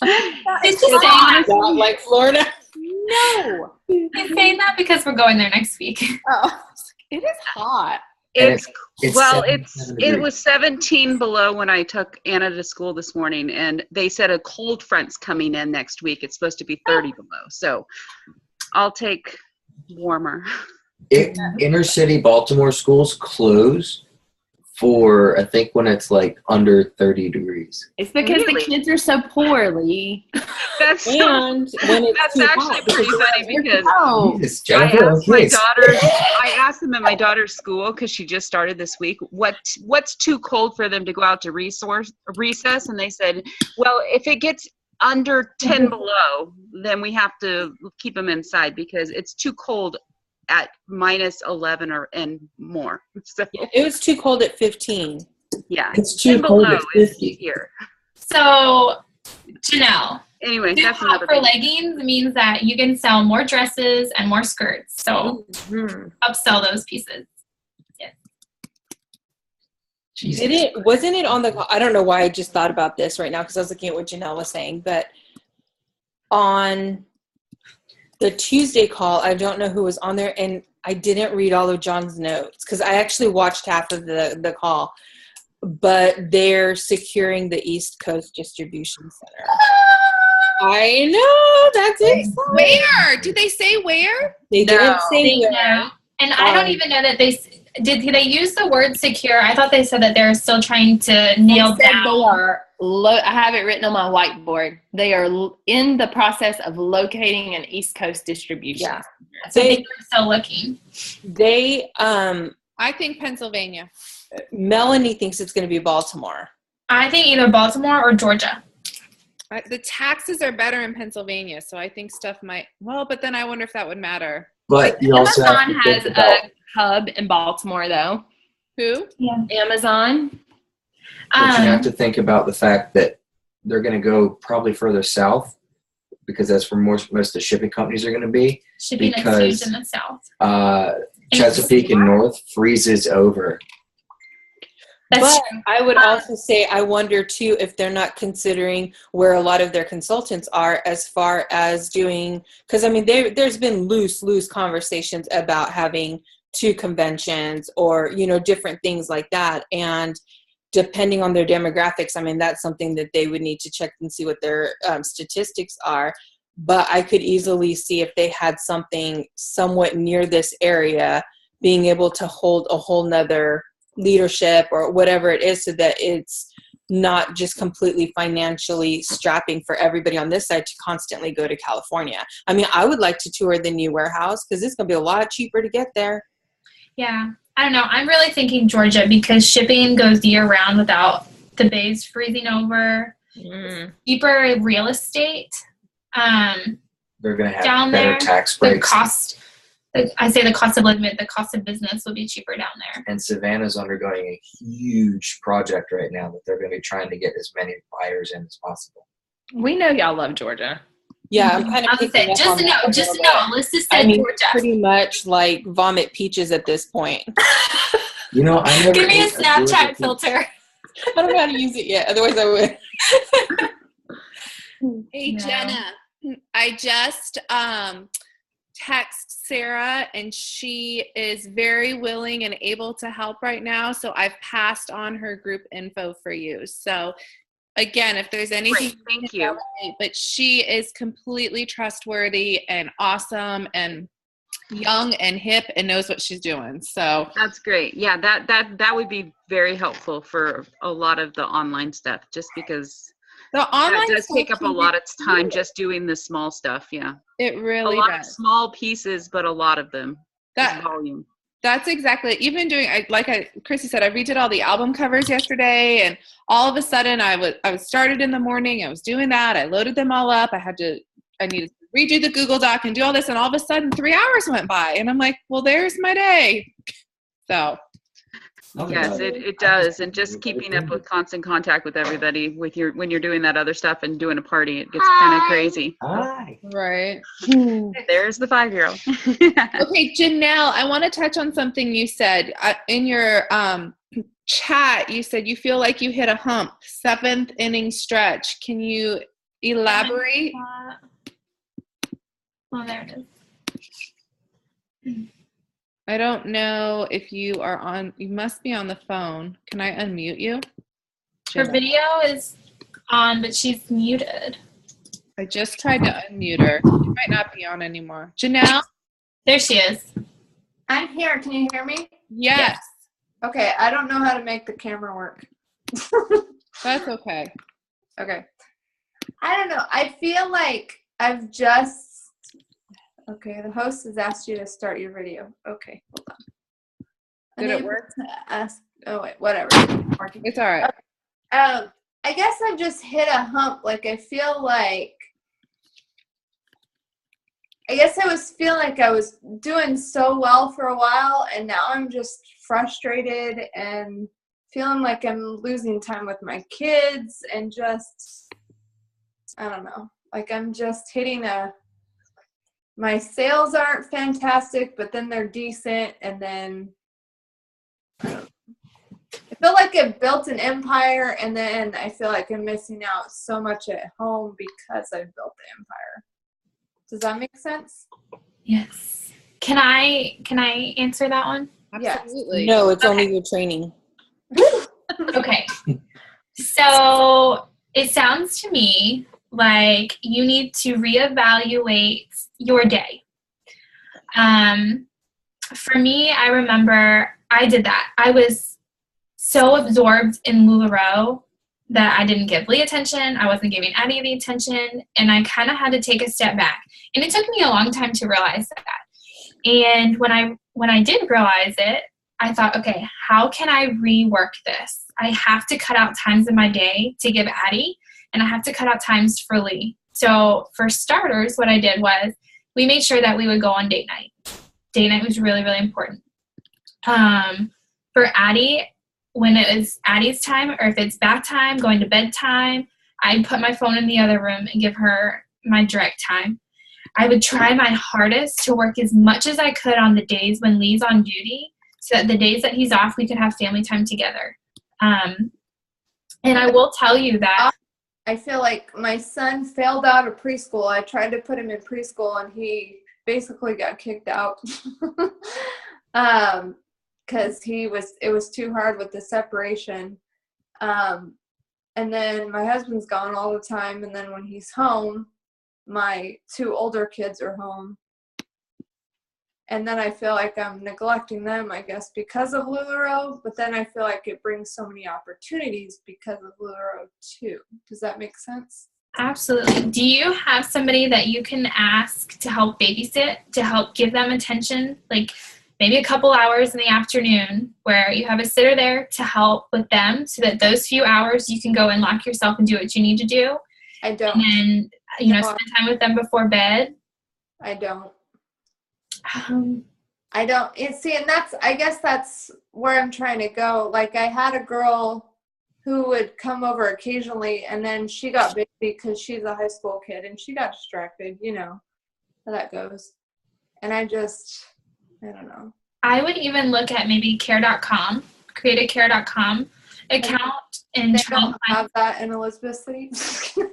It's just saying that. Not like Florida. No. He's saying that because we're going there next week. Oh, it is hot. It's It was 17 below when I took Anna to school this morning, and they said a cold front's coming in next week. It's supposed to be 30 below, so I'll take warmer. Inner city Baltimore schools close for, I think, when it's like under 30 degrees. It's because the kids are so poorly. That's And when it's that's too actually hot, pretty funny because Jesus, I Jennifer, asked them at my daughter's school, because she just started this week, what's too cold for them to go out to recess, and they said, well, if it gets under 10 below, then we have to keep them inside because it's too cold at minus 11 and more. So it was too cold at 15. yeah, It's too 10 cold below at is 50. here. So, Janelle, Anyway, do that's hot another for thing. leggings means that you can sell more dresses and more skirts. So, upsell those pieces. Jesus. Wasn't it on I don't know why I just thought about this right now because I was looking at what Janelle was saying, but on the Tuesday call, I don't know who was on there, and I didn't read all of John's notes because I actually watched half of the call, but they're securing the East Coast Distribution Center. I know, that's exciting. Where? Did they say where? They didn't say where. No. And I don't even know that they use the word secure. I thought they said that they're still trying to nail down. They are. I have it written on my whiteboard. They are in the process of locating an East Coast distribution. Yeah. So they're still looking. They I think Pennsylvania. Melanie thinks it's going to be Baltimore. I think either Baltimore or Georgia. The taxes are better in Pennsylvania, so I think stuff might. Well, but then I wonder if that would matter. But you also have Amazon to has think about, a hub in Baltimore, though. Who? Yeah. Amazon. but you have to think about the fact that they're going to go probably further south because that's where most of the shipping companies are going to be. Shipping is because, huge in the south. Chesapeake and North freezes over. That's But I would also say I wonder too if they're not considering where a lot of their consultants are as far as doing, because I mean there's been loose conversations about having 2 conventions or different things like that, and depending on their demographics, I mean that's something that they would need to check and see what their statistics are. But I could easily see if they had something somewhat near this area being able to hold a whole nother leadership or whatever it is, so that it's not just completely financially strapping for everybody on this side to constantly go to California. I mean, I would like to tour the new warehouse because it's going to be a lot cheaper to get there. Yeah. I don't know. I'm really thinking Georgia because shipping goes year round without the bays freezing over. Cheaper real estate. They're they're going to have down better there. tax The breaks. cost, I say the cost of living, the cost of business will be cheaper down there. And Savannah's undergoing a huge project right now that they're going to be trying to get as many buyers in as possible. We know y'all love Georgia. Yeah, I'm kind of picking up on that a little bit. Alyssa said I mean, Georgia. pretty much like vomit peaches at this point. You know, I never Give me a ate Georgia Snapchat peach. filter. I don't know how to use it yet. Otherwise, I would. Hey, No. Jenna, I just text Sarah, and she is very willing and able to help right now. So I've passed on her group info for you. So again, if there's anything, Great, thank you. but she is completely trustworthy and awesome and young and hip and knows what she's doing. So That's great. Yeah, that would be very helpful for a lot of the online stuff, just because the online that does take stuff up a can lot be of time just doing the small stuff. Yeah, It a really lot of does. small pieces, but a lot of them. That Volume. That's exactly it. Even doing, Chrissy said, I redid all the album covers yesterday, and all of a sudden I was started in the morning. I was doing that. I loaded them all up. I needed to redo the Google Doc and do all this, and all of a sudden 3 hours went by, and I'm like, well, there's my day. So. Yes, it does. And just keeping up with constant contact with everybody when you're doing that other stuff and doing a party, it gets kind of crazy. Hi. Right. There's the 5-year-old. Okay, Janelle, I want to touch on something you said in your chat. You said you feel like you hit a hump, 7th inning stretch. Can you elaborate? Oh, there it is. I don't know if you are on. You must be on the phone. Can I unmute you? Her video is on, but she's muted. I just tried to unmute her. She might not be on anymore. Janelle? There she is. I'm here. Can you hear me? Yes. Okay, I don't know how to make the camera work. That's okay. Okay. I don't know. I feel like I've just... Okay, the host has asked you to start your video. Okay, hold on. Did it Unable work? to ask... Oh, wait, whatever. Working. It's all right. I guess I've just hit a hump. Like, I feel like... I guess I was feeling like I was doing so well for a while, and now I'm just frustrated and feeling like I'm losing time with my kids and just, I don't know, like I'm just hitting my sales aren't fantastic, but then they're decent, and then I feel like I've built an empire, and then I feel like I'm missing out so much at home because I've built the empire. Does that make sense? Yes. Can I answer that one? Absolutely. No, it's only your training. Okay. So it sounds to me like you need to reevaluate your day. For me, I remember I did that. I was so absorbed in LuLaRoe that I didn't give Lee attention. I wasn't giving Addie the attention, and I kind of had to take a step back. And it took me a long time to realize that. And when I did realize it, I thought, okay, how can I rework this? I have to cut out times in my day to give Addie, and I have to cut out times for Lee. So for starters, what I did was we made sure that we would go on date night. Date night was really, really important. For Addie, when it was Addie's time, or if it's bath time, going to bed time, I'd put my phone in the other room and give her my direct time. I would try my hardest to work as much as I could on the days when Lee's on duty, so that the days that he's off, we could have family time together. And I will tell you that I feel like my son failed out of preschool. I tried to put him in preschool, and he basically got kicked out because it was too hard with the separation. And then my husband's gone all the time, and then when he's home, my 2 older kids are home. And then I feel like I'm neglecting them, I guess, because of LuLaRoe. But then I feel like it brings so many opportunities because of LuLaRoe, too. Does that make sense? absolutely. Do you have somebody that you can ask to help babysit, to help give them attention, like maybe a couple hours in the afternoon, where you have a sitter there to help with them, so that those few hours you can go and lock yourself and do what you need to do? I don't. And then, spend time with them before bed. I don't. Um, I don't. See, and I guess that's where I'm trying to go. Like, I had a girl who would come over occasionally, and then she got busy because she's a high school kid, and she got distracted. You know how that goes. And I don't know. I would even look at maybe care.com, create a care.com account and They try don't have that in Elizabeth City. You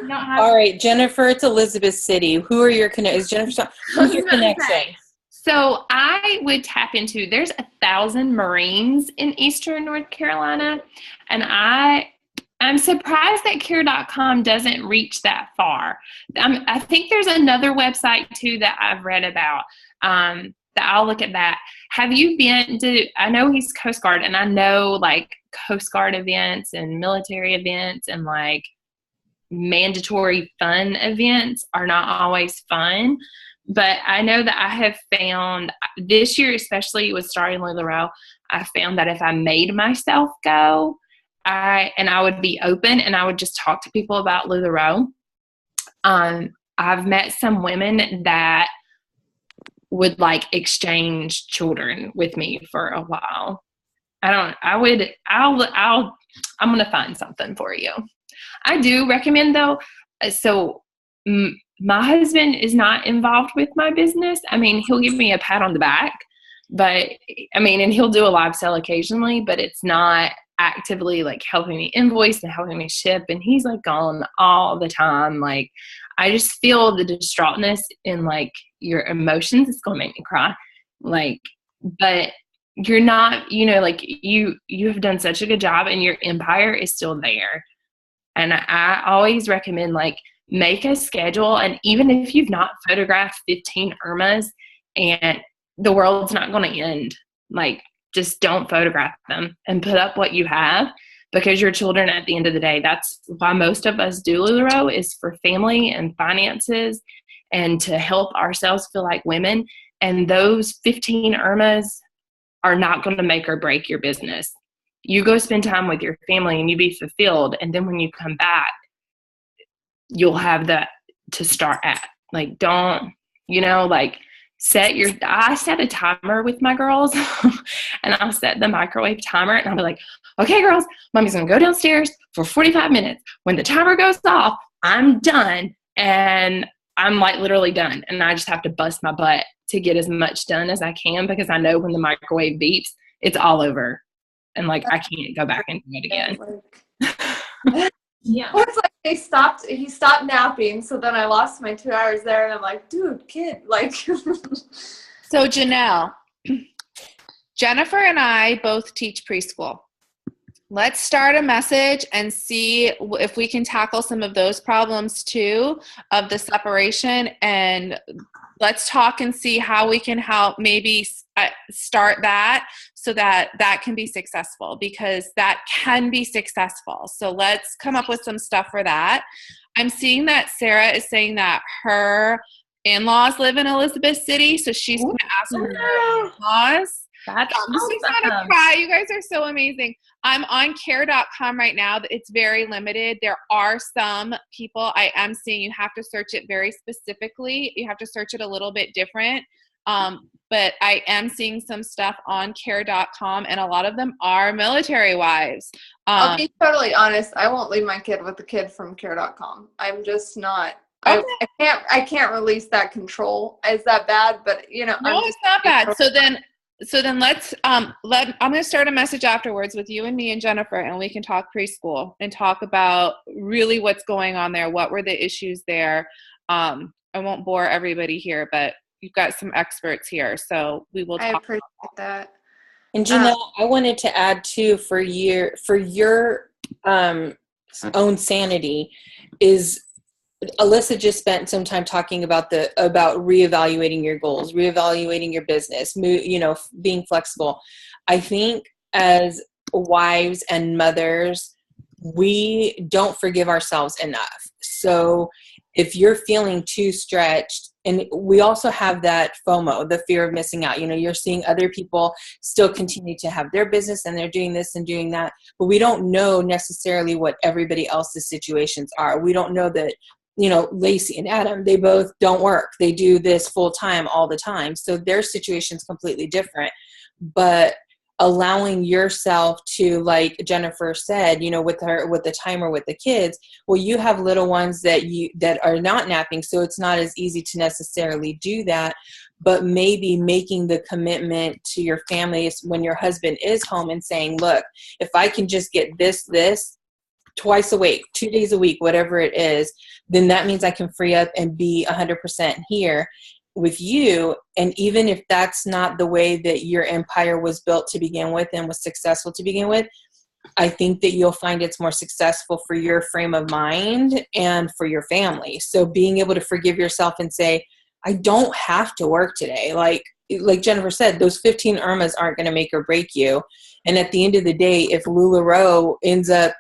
don't have All right, Jennifer, it's Elizabeth City. Who are your connections? Jennifer, who's your connection? So I would tap into, there's 1,000 Marines in Eastern North Carolina, and I'm surprised that care.com doesn't reach that far. I think there's another website too that I've read about, that I'll look at that. Have you been to, I know he's Coast Guard, and I know like Coast Guard events and military events and like mandatory fun events are not always fun. But I know that I have found this year, especially with starting LuLaRoe, I found that if I made myself go, I would be open and I would just talk to people about LuLaRoe. I've met some women that would like exchange children with me for a while. I'm going to find something for you. I do recommend though. So my husband is not involved with my business. I mean, he'll give me a pat on the back, but I mean, and he'll do a live sale occasionally, but it's not actively like helping me invoice and helping me ship. And he's like gone all the time. Like, I just feel the distraughtness in like your emotions. It's going to make me cry. Like, but you're not, like you have done such a good job and your empire is still there. And I always recommend like make a schedule. And even if you've not photographed 15 Irmas and the world's not going to end, like just don't photograph them and put up what you have, because your children at the end of the day, that's why most of us do LuLaRoe, is for family and finances and to help ourselves feel like women. And those 15 Irmas are not going to make or break your business. You go spend time with your family and you be fulfilled. And then when you come back, you'll have that to start at. Like, don't, like I set a timer with my girls and I'll set the microwave timer and I'll be like, okay, girls, mommy's going to go downstairs for 45 minutes. When the timer goes off, I'm done. And I'm like literally done. And I just have to bust my butt to get as much done as I can, because I know when the microwave beeps, it's all over. And like, I can't go back and do it again. Yeah. Well, it's like he stopped napping, so then I lost my 2 hours there, and I'm like, dude, kid, like. So Janelle, Jennifer and I both teach preschool. Let's start a message and see if we can tackle some of those problems too, of the separation, and let's talk and see how we can help maybe start that so that can be successful, because that can be successful. So let's come up with some stuff for that. I'm seeing that Sarah is saying that her in-laws live in Elizabeth City, so she's going to ask her in-laws. That's I'm just going to cry. You guys are so amazing. I'm on care.com right now. It's very limited. There are some people I am seeing. You have to search it very specifically. You have to search it a little bit different. But I am seeing some stuff on care.com, and a lot of them are military wives. I'll be totally honest. I won't leave my kid with a kid from care.com. I'm just not. Okay. I can't release that control. Is that bad? But no, it's not bad. So then let's I'm going to start a message afterwards with you and me and Jennifer, and we can talk preschool and talk about really what's going on there. What were the issues there? I won't bore everybody here, but you've got some experts here, so we will talk. I appreciate that. And Janelle, I wanted to add too, for your own sanity, is Alyssa just spent some time talking about reevaluating your goals, reevaluating your business, being flexible. I think as wives and mothers, we don't forgive ourselves enough. So if you're feeling too stretched, and we also have that FOMO, the fear of missing out. You're seeing other people still continue to have their business and they're doing this and doing that, but we don't know necessarily what everybody else's situations are. We don't know that Lacey and Adam, they both don't work. They do this full time all the time. So their situation's completely different. But allowing yourself to, like Jennifer said, with the timer with the kids, well, you have little ones that are not napping, so it's not as easy to necessarily do that. But maybe making the commitment to your family when your husband is home and saying, look, if I can just get this twice a week, 2 days a week, whatever it is, then that means I can free up and be 100% here with you. And even if that's not the way that your empire was built to begin with and was successful to begin with, I think that you'll find it's more successful for your frame of mind and for your family. So being able to forgive yourself and say, I don't have to work today. Like Jennifer said, those 15 IRMAs aren't going to make or break you. And at the end of the day, if LuLaRoe ends up,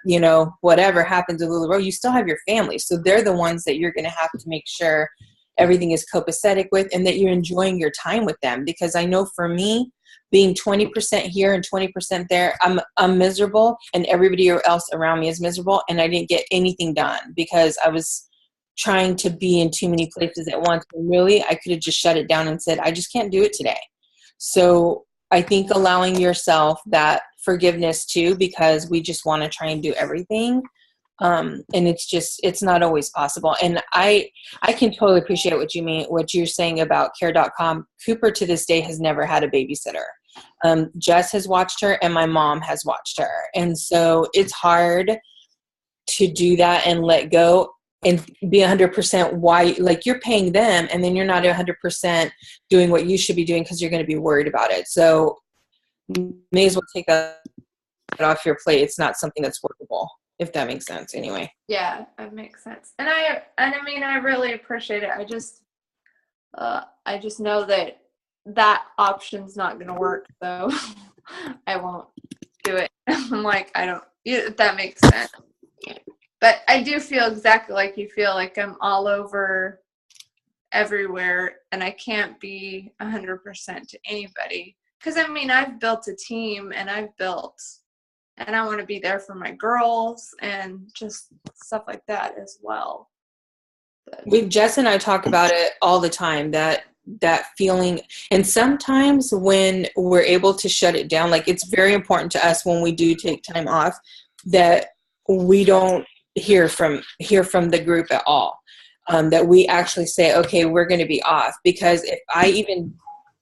whatever happens with LuLaRoe, you still have your family. So they're the ones that you're going to have to make sure everything is copacetic with and that you're enjoying your time with them. Because I know for me, being 20% here and 20% there, I'm miserable, and everybody else around me is miserable, and I didn't get anything done because I was trying to be in too many places at once. And really, I could have just shut it down and said, I just can't do it today. So I think allowing yourself that forgiveness too, because we just want to try and do everything. And it's not always possible. And I can totally appreciate what you're saying about care.com. Cooper to this day has never had a babysitter. Jess has watched her and my mom has watched her. And so it's hard to do that and let go and be 100% why, like you're paying them and then you're not 100% doing what you should be doing because you're going to be worried about it. So may as well take that off your plate. It's not something that's workable, if that makes sense anyway. Yeah, that makes sense. And I really appreciate it. I just know that option's not going to work. So I won't do it. I'm like, if that makes sense. But I do feel exactly like you feel, like I'm all over everywhere and I can't be 100% to anybody. Because, I've built a team and I want to be there for my girls and just stuff like that as well. Jess and I talk about it all the time, that feeling. And sometimes when we're able to shut it down, like it's very important to us when we do take time off that we don't hear from the group at all, that we actually say, okay, we're going to be off. Because if I even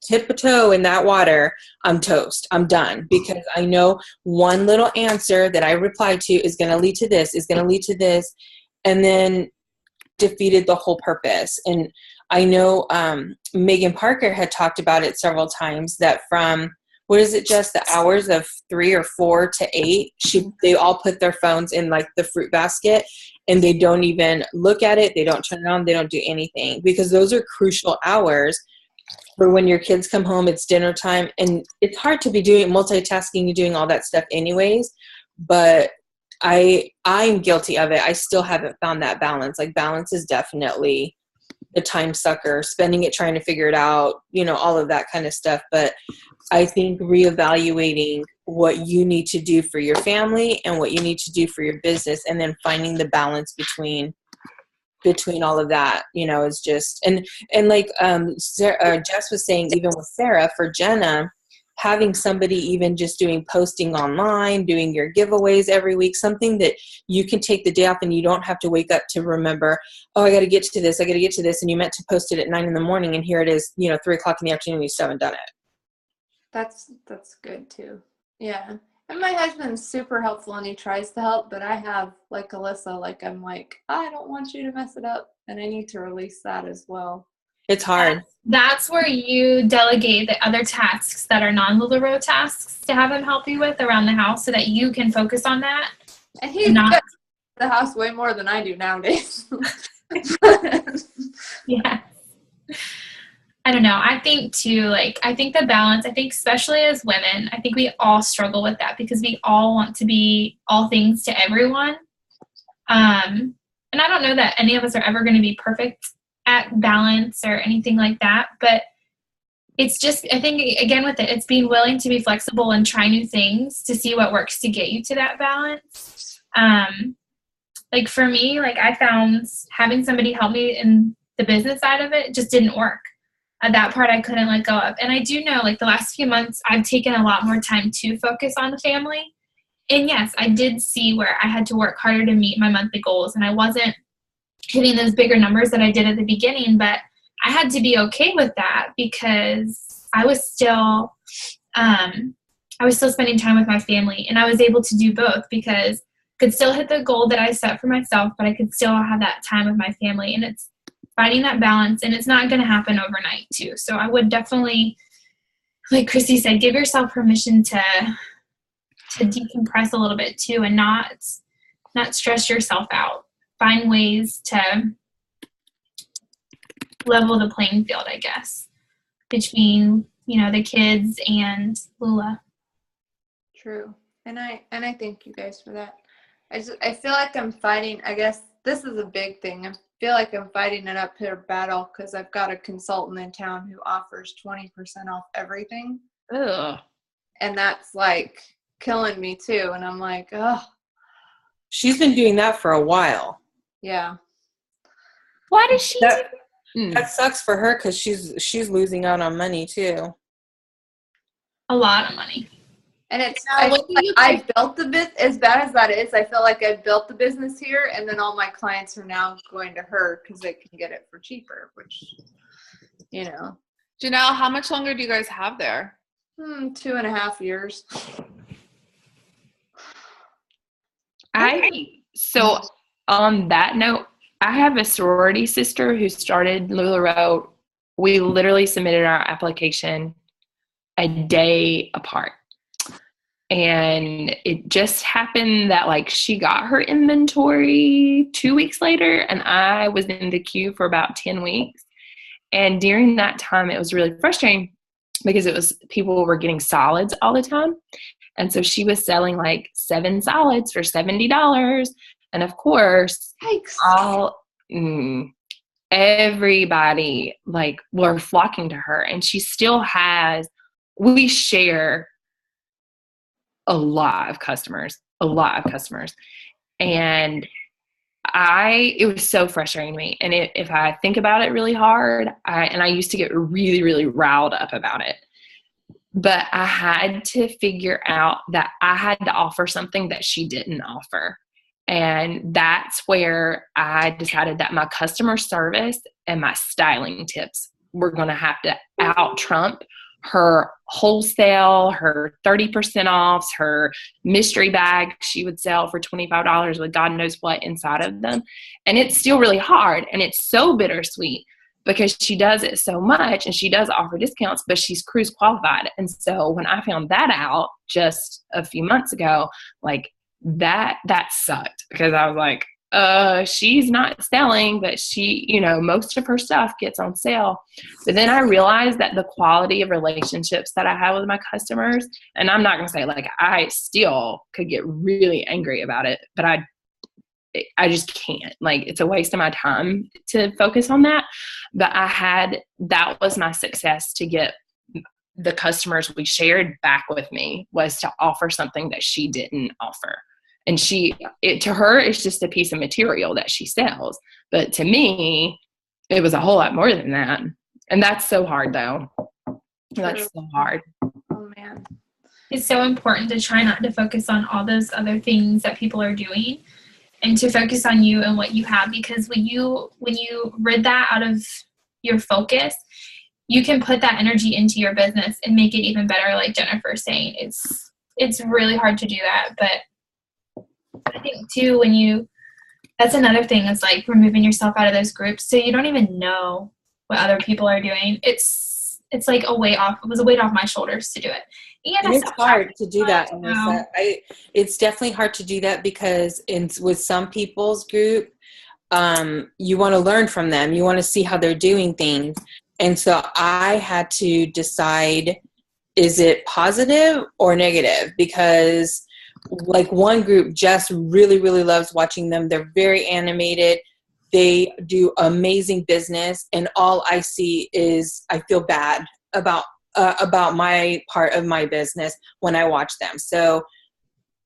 tip a toe in that water, I'm toast. I'm done. Because I know one little answer that I reply to is going to lead to this, and then defeated the whole purpose. And I know Megan Parker had talked about it several times, that from, what is it, just the hours of 3 or 4 to 8, they all put their phones in like the fruit basket and they don't even look at it. They don't turn it on. They don't do anything, because those are crucial hours for when your kids come home. It's dinner time, and it's hard to be doing multitasking and doing all that stuff anyways. But I'm guilty of it. I still haven't found that balance. Like balance is definitely the time sucker, spending it trying to figure it out, all of that kind of stuff. But I think reevaluating what you need to do for your family and what you need to do for your business, and then finding the balance between all of that, is just, and like Jess was saying, even with Sarah, for Jenna, having somebody even just posting online, doing your giveaways every week, something that you can take the day off and you don't have to wake up to remember, oh, I got to get to this. And you meant to post it at 9 a.m. and here it is, 3 o'clock in the afternoon, you still haven't done it. That's good too. Yeah. And my husband's super helpful and he tries to help, but I have, like Alyssa, like I'm like, I don't want you to mess it up, and I need to release that as well. It's hard. That's where you delegate the other tasks that are non-LuLaRoe tasks to have him help you with around the house so that you can focus on that. And he's good at the house way more than I do nowadays. Yeah. I don't know. I think too, I think the balance, especially as women, I think we all struggle with that because we all want to be all things to everyone. And I don't know that any of us are ever going to be perfect at balance or anything like that, but it's just, I think, again, with it's being willing to be flexible and try new things to see what works to get you to that balance. Like for me, like I found having somebody help me in the business side of it just didn't work. That part I couldn't let go of. And I do know like the last few months I've taken a lot more time to focus on the family. And yes, I did see where I had to work harder to meet my monthly goals, and I wasn't hitting those bigger numbers that I did at the beginning, but I had to be okay with that because I was still spending time with my family, and I was able to do both because I could still hit the goal that I set for myself, but I could still have that time with my family. And it's finding that balance, and it's not going to happen overnight too. So I would definitely, like Christy said, give yourself permission to decompress a little bit too, and not stress yourself out. Find ways to level the playing field, I guess, between, the kids and Lula. True. And I thank you guys for that. I feel like I'm fighting, I guess this is a big thing. I feel like I'm fighting an uphill battle because I've got a consultant in town who offers 20% off everything. Ugh. And that's like killing me too. And I'm like, oh. She's been doing that for a while. Yeah. Why does she that sucks for her because she's losing out on money too. A lot of money. And it's I built the business, as bad as that is, I feel like I built the business here, and then all my clients are now going to her because they can get it for cheaper, which, Janelle, how much longer do you guys have there? 2.5 years. So on that note, I have a sorority sister who started LuLaRoe. We literally submitted our application a day apart. And it just happened that like she got her inventory 2 weeks later, and I was in the queue for about 10 weeks. And during that time, it was really frustrating because people were getting solids all the time. And so she was selling like 7 solids for $70. And of course, everybody like were flocking to her. And she still we share a lot of customers. And it was so frustrating to me. And if I think about it really hard, I used to get really, really riled up about it. But I had to figure out that I had to offer something that she didn't offer. And that's where I decided that my customer service and my styling tips were going to have to out-trump her wholesale, her 30% offs, her mystery bag she would sell for $25 with God knows what inside of them. And it's still really hard. And it's so bittersweet because she does it so much and she does offer discounts, but she's cruise qualified. And so when I found that out just a few months ago, like that sucked because I was like, she's not selling, but she, most of her stuff gets on sale. But then I realized that the quality of relationships that I have with my customers, and I'm not going to say like I still could get really angry about it, but I just can't. Like it's a waste of my time to focus on that. But that was my success to get the customers we shared back with me, was to offer something that she didn't offer. And to her, it's just a piece of material that she sells. But to me, it was a whole lot more than that. And that's so hard, though. That's so hard. Oh, man. It's so important to try not to focus on all those other things that people are doing and to focus on you and what you have. Because when you rid that out of your focus, you can put that energy into your business and make it even better. Like Jennifer's saying, it's really hard to do that. But I think too, that's another thing, is like removing yourself out of those groups so you don't even know what other people are doing. It's like a weight off. It was a weight off my shoulders to do it. And it's hard to do that, Alyssa. It's definitely hard to do that because with some people's group, you want to learn from them. You want to see how they're doing things. And so I had to decide, is it positive or negative? Because like one group just really, really loves watching them. They're very animated. They do amazing business. And all I see is I feel bad about my part of my business when I watch them. So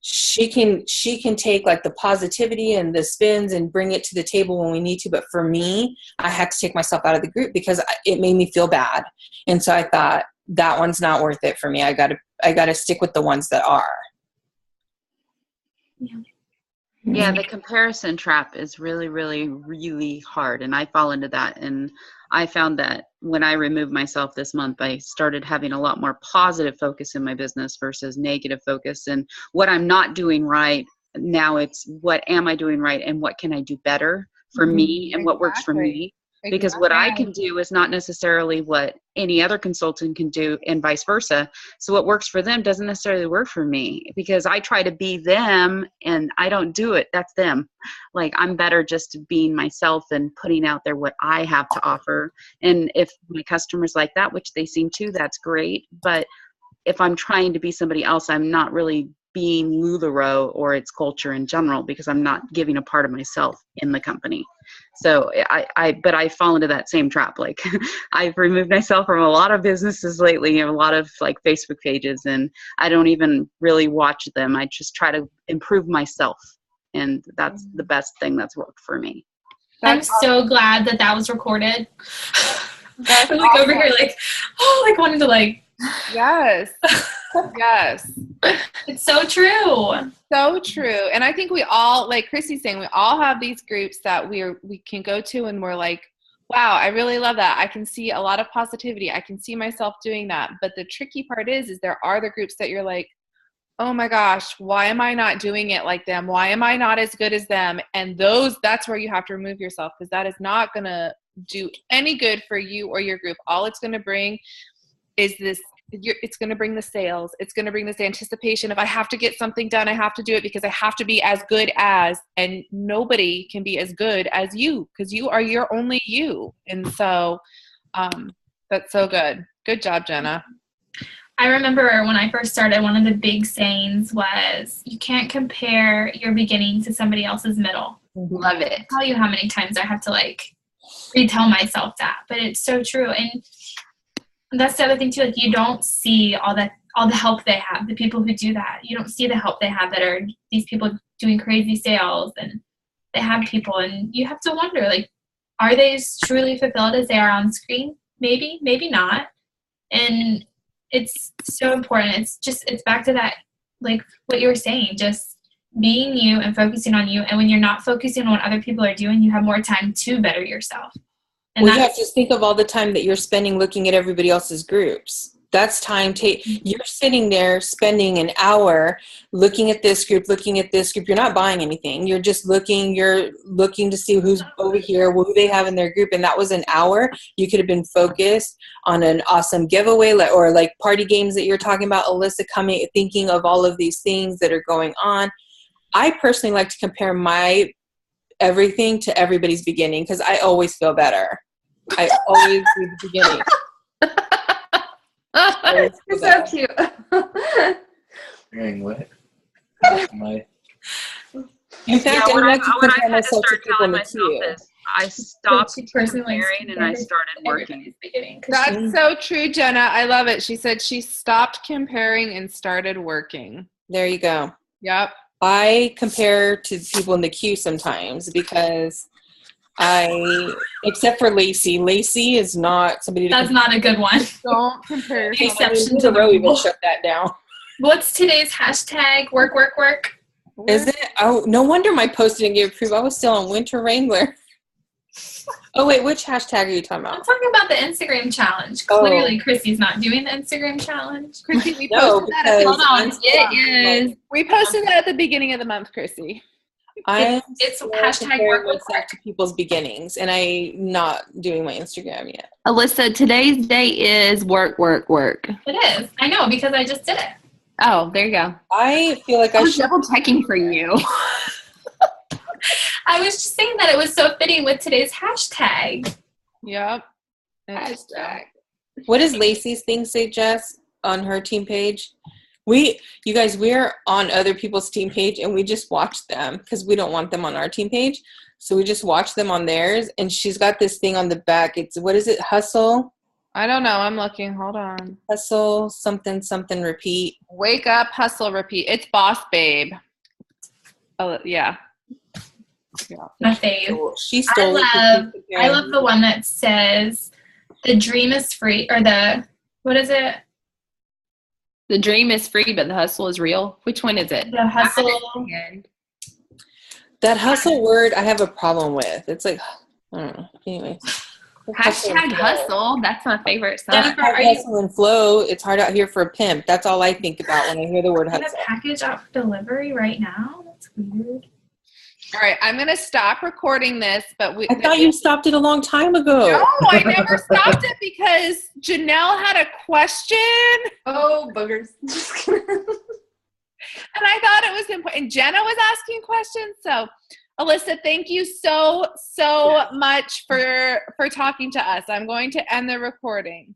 she can take like the positivity and the spins and bring it to the table when we need to. But for me, I had to take myself out of the group because it made me feel bad. And so I thought that one's not worth it for me. I gotta stick with the ones that are. Yeah, the comparison trap is really, really, really hard. And I fall into that. And I found that when I removed myself this month, I started having a lot more positive focus in my business versus negative focus. And what I'm not doing right now, it's what am I doing right and what can I do better for me and what works for me. Because what I can do is not necessarily what any other consultant can do and vice versa. So what works for them doesn't necessarily work for me because I try to be them and I don't do it. That's them. Like I'm better just being myself and putting out there what I have to offer. And if my customers like that, which they seem to, that's great. But if I'm trying to be somebody else, I'm not really being LuLaRoe or its culture in general because I'm not giving a part of myself in the company. So but I fall into that same trap. Like I've removed myself from a lot of businesses lately and a lot of like Facebook pages, and I don't even really watch them. I just try to improve myself. And that's the best thing that's worked for me. I'm so glad that was recorded. That's I'm like over here like, like wanting to like. Yes. Yes. It's so true. So true. And I think we all, like Chrissy's saying, we all have these groups that we can go to and we're like, wow, I really love that. I can see a lot of positivity. I can see myself doing that. But the tricky part is there are the groups that you're like, oh my gosh, why am I not doing it like them? Why am I not as good as them? And that's where you have to remove yourself because that is not going to do any good for you or your group. All it's going to bring is it's going to bring the sales. It's going to bring this anticipation of I have to get something done. I have to do it because I have to be as good as, and nobody can be as good as you because you are your only you. And so that's so good. Good job, Jenna. I remember when I first started, one of the big sayings was, you can't compare your beginning to somebody else's middle. Love it. I'll tell you how many times I have to like retell myself that, but it's so true. And that's the other thing too, like you don't see all the help they have, the people who do that. You don't see the help they have that are these people doing crazy sales and they have people and you have to wonder, like, are they as truly fulfilled as they are on screen? Maybe, maybe not. And it's so important. It's back to that, like what you were saying, just being you and focusing on you. And when you're not focusing on what other people are doing, you have more time to better yourself. And well, you have to think of all the time that you're spending looking at everybody else's groups. That's time. You're sitting there spending an hour looking at this group. You're not buying anything. You're just looking. You're looking to see who's over here, who they have in their group. And that was an hour. You could have been focused on an awesome giveaway or like party games that you're talking about, Alyssa, thinking of all of these things that are going on. I personally like to compare my everything to everybody's beginning because I always feel better. I always do the beginning. It's so cute. Hearing what? In fact, when I I like to compare had to myself to start people telling in the myself queue. this, I stopped Personally, comparing and I started working. That's so true, Jenna. I love it. She said she stopped comparing and started working. There you go. Yep. I compare to people in the queue sometimes because except for Lacey. Lacey is not somebody. That's not a good one. Don't compare yourself. Exception to the row. Even rule. shut that down. What's today's hashtag? Work, work, work. Is it? Oh, no wonder my post didn't get approved. I was still on Winter Wrangler. Oh wait, which hashtag are you talking I'm about? talking about the Instagram challenge. Clearly, Chrissy's not doing the Instagram challenge. Chrissy, we No, posted that. because Hold on, it is. We posted that at the beginning of the month, Chrissy. It's hashtag work, work, myself to people's beginnings, and I'm not doing my Instagram yet. Alyssa, today's day is work, work, work. It is. I know because I just did it. Oh, there you go. I feel like I I was should. double checking for you. I was just saying that it was so fitting with today's hashtag. Yep. Hashtag. What does Lacey's thing say, Jess, on her team page? You guys, we're on other people's team page and we just watch them because we don't want them on our team page. So we just watch them on theirs. And she's got this thing on the back. What is it? Hustle? I don't know. I'm looking. Hold on. Hustle, something, something, repeat. Wake up, hustle, repeat. It's Boss Babe. Oh, yeah. My fave. She stole I love the one that says the dream is free, or what is it? The dream is free, but the hustle is real. Which one is it? The hustle. That hustle word I have a problem with. It's like, I don't know. Anyway. Hashtag hustle. That's my favorite song. Jennifer, Hustle and flow. It's hard out here for a pimp. That's all I think about when I hear the word have hustle. a package out for delivery right now? That's weird. All right, I'm going to stop recording this, but I thought you stopped it a long time ago. No, I never stopped it because Janelle had a question. Oh, boogers. Just kidding. And I thought it was important. Jenna was asking questions. So, Alyssa, thank you so much for talking to us. I'm going to end the recording.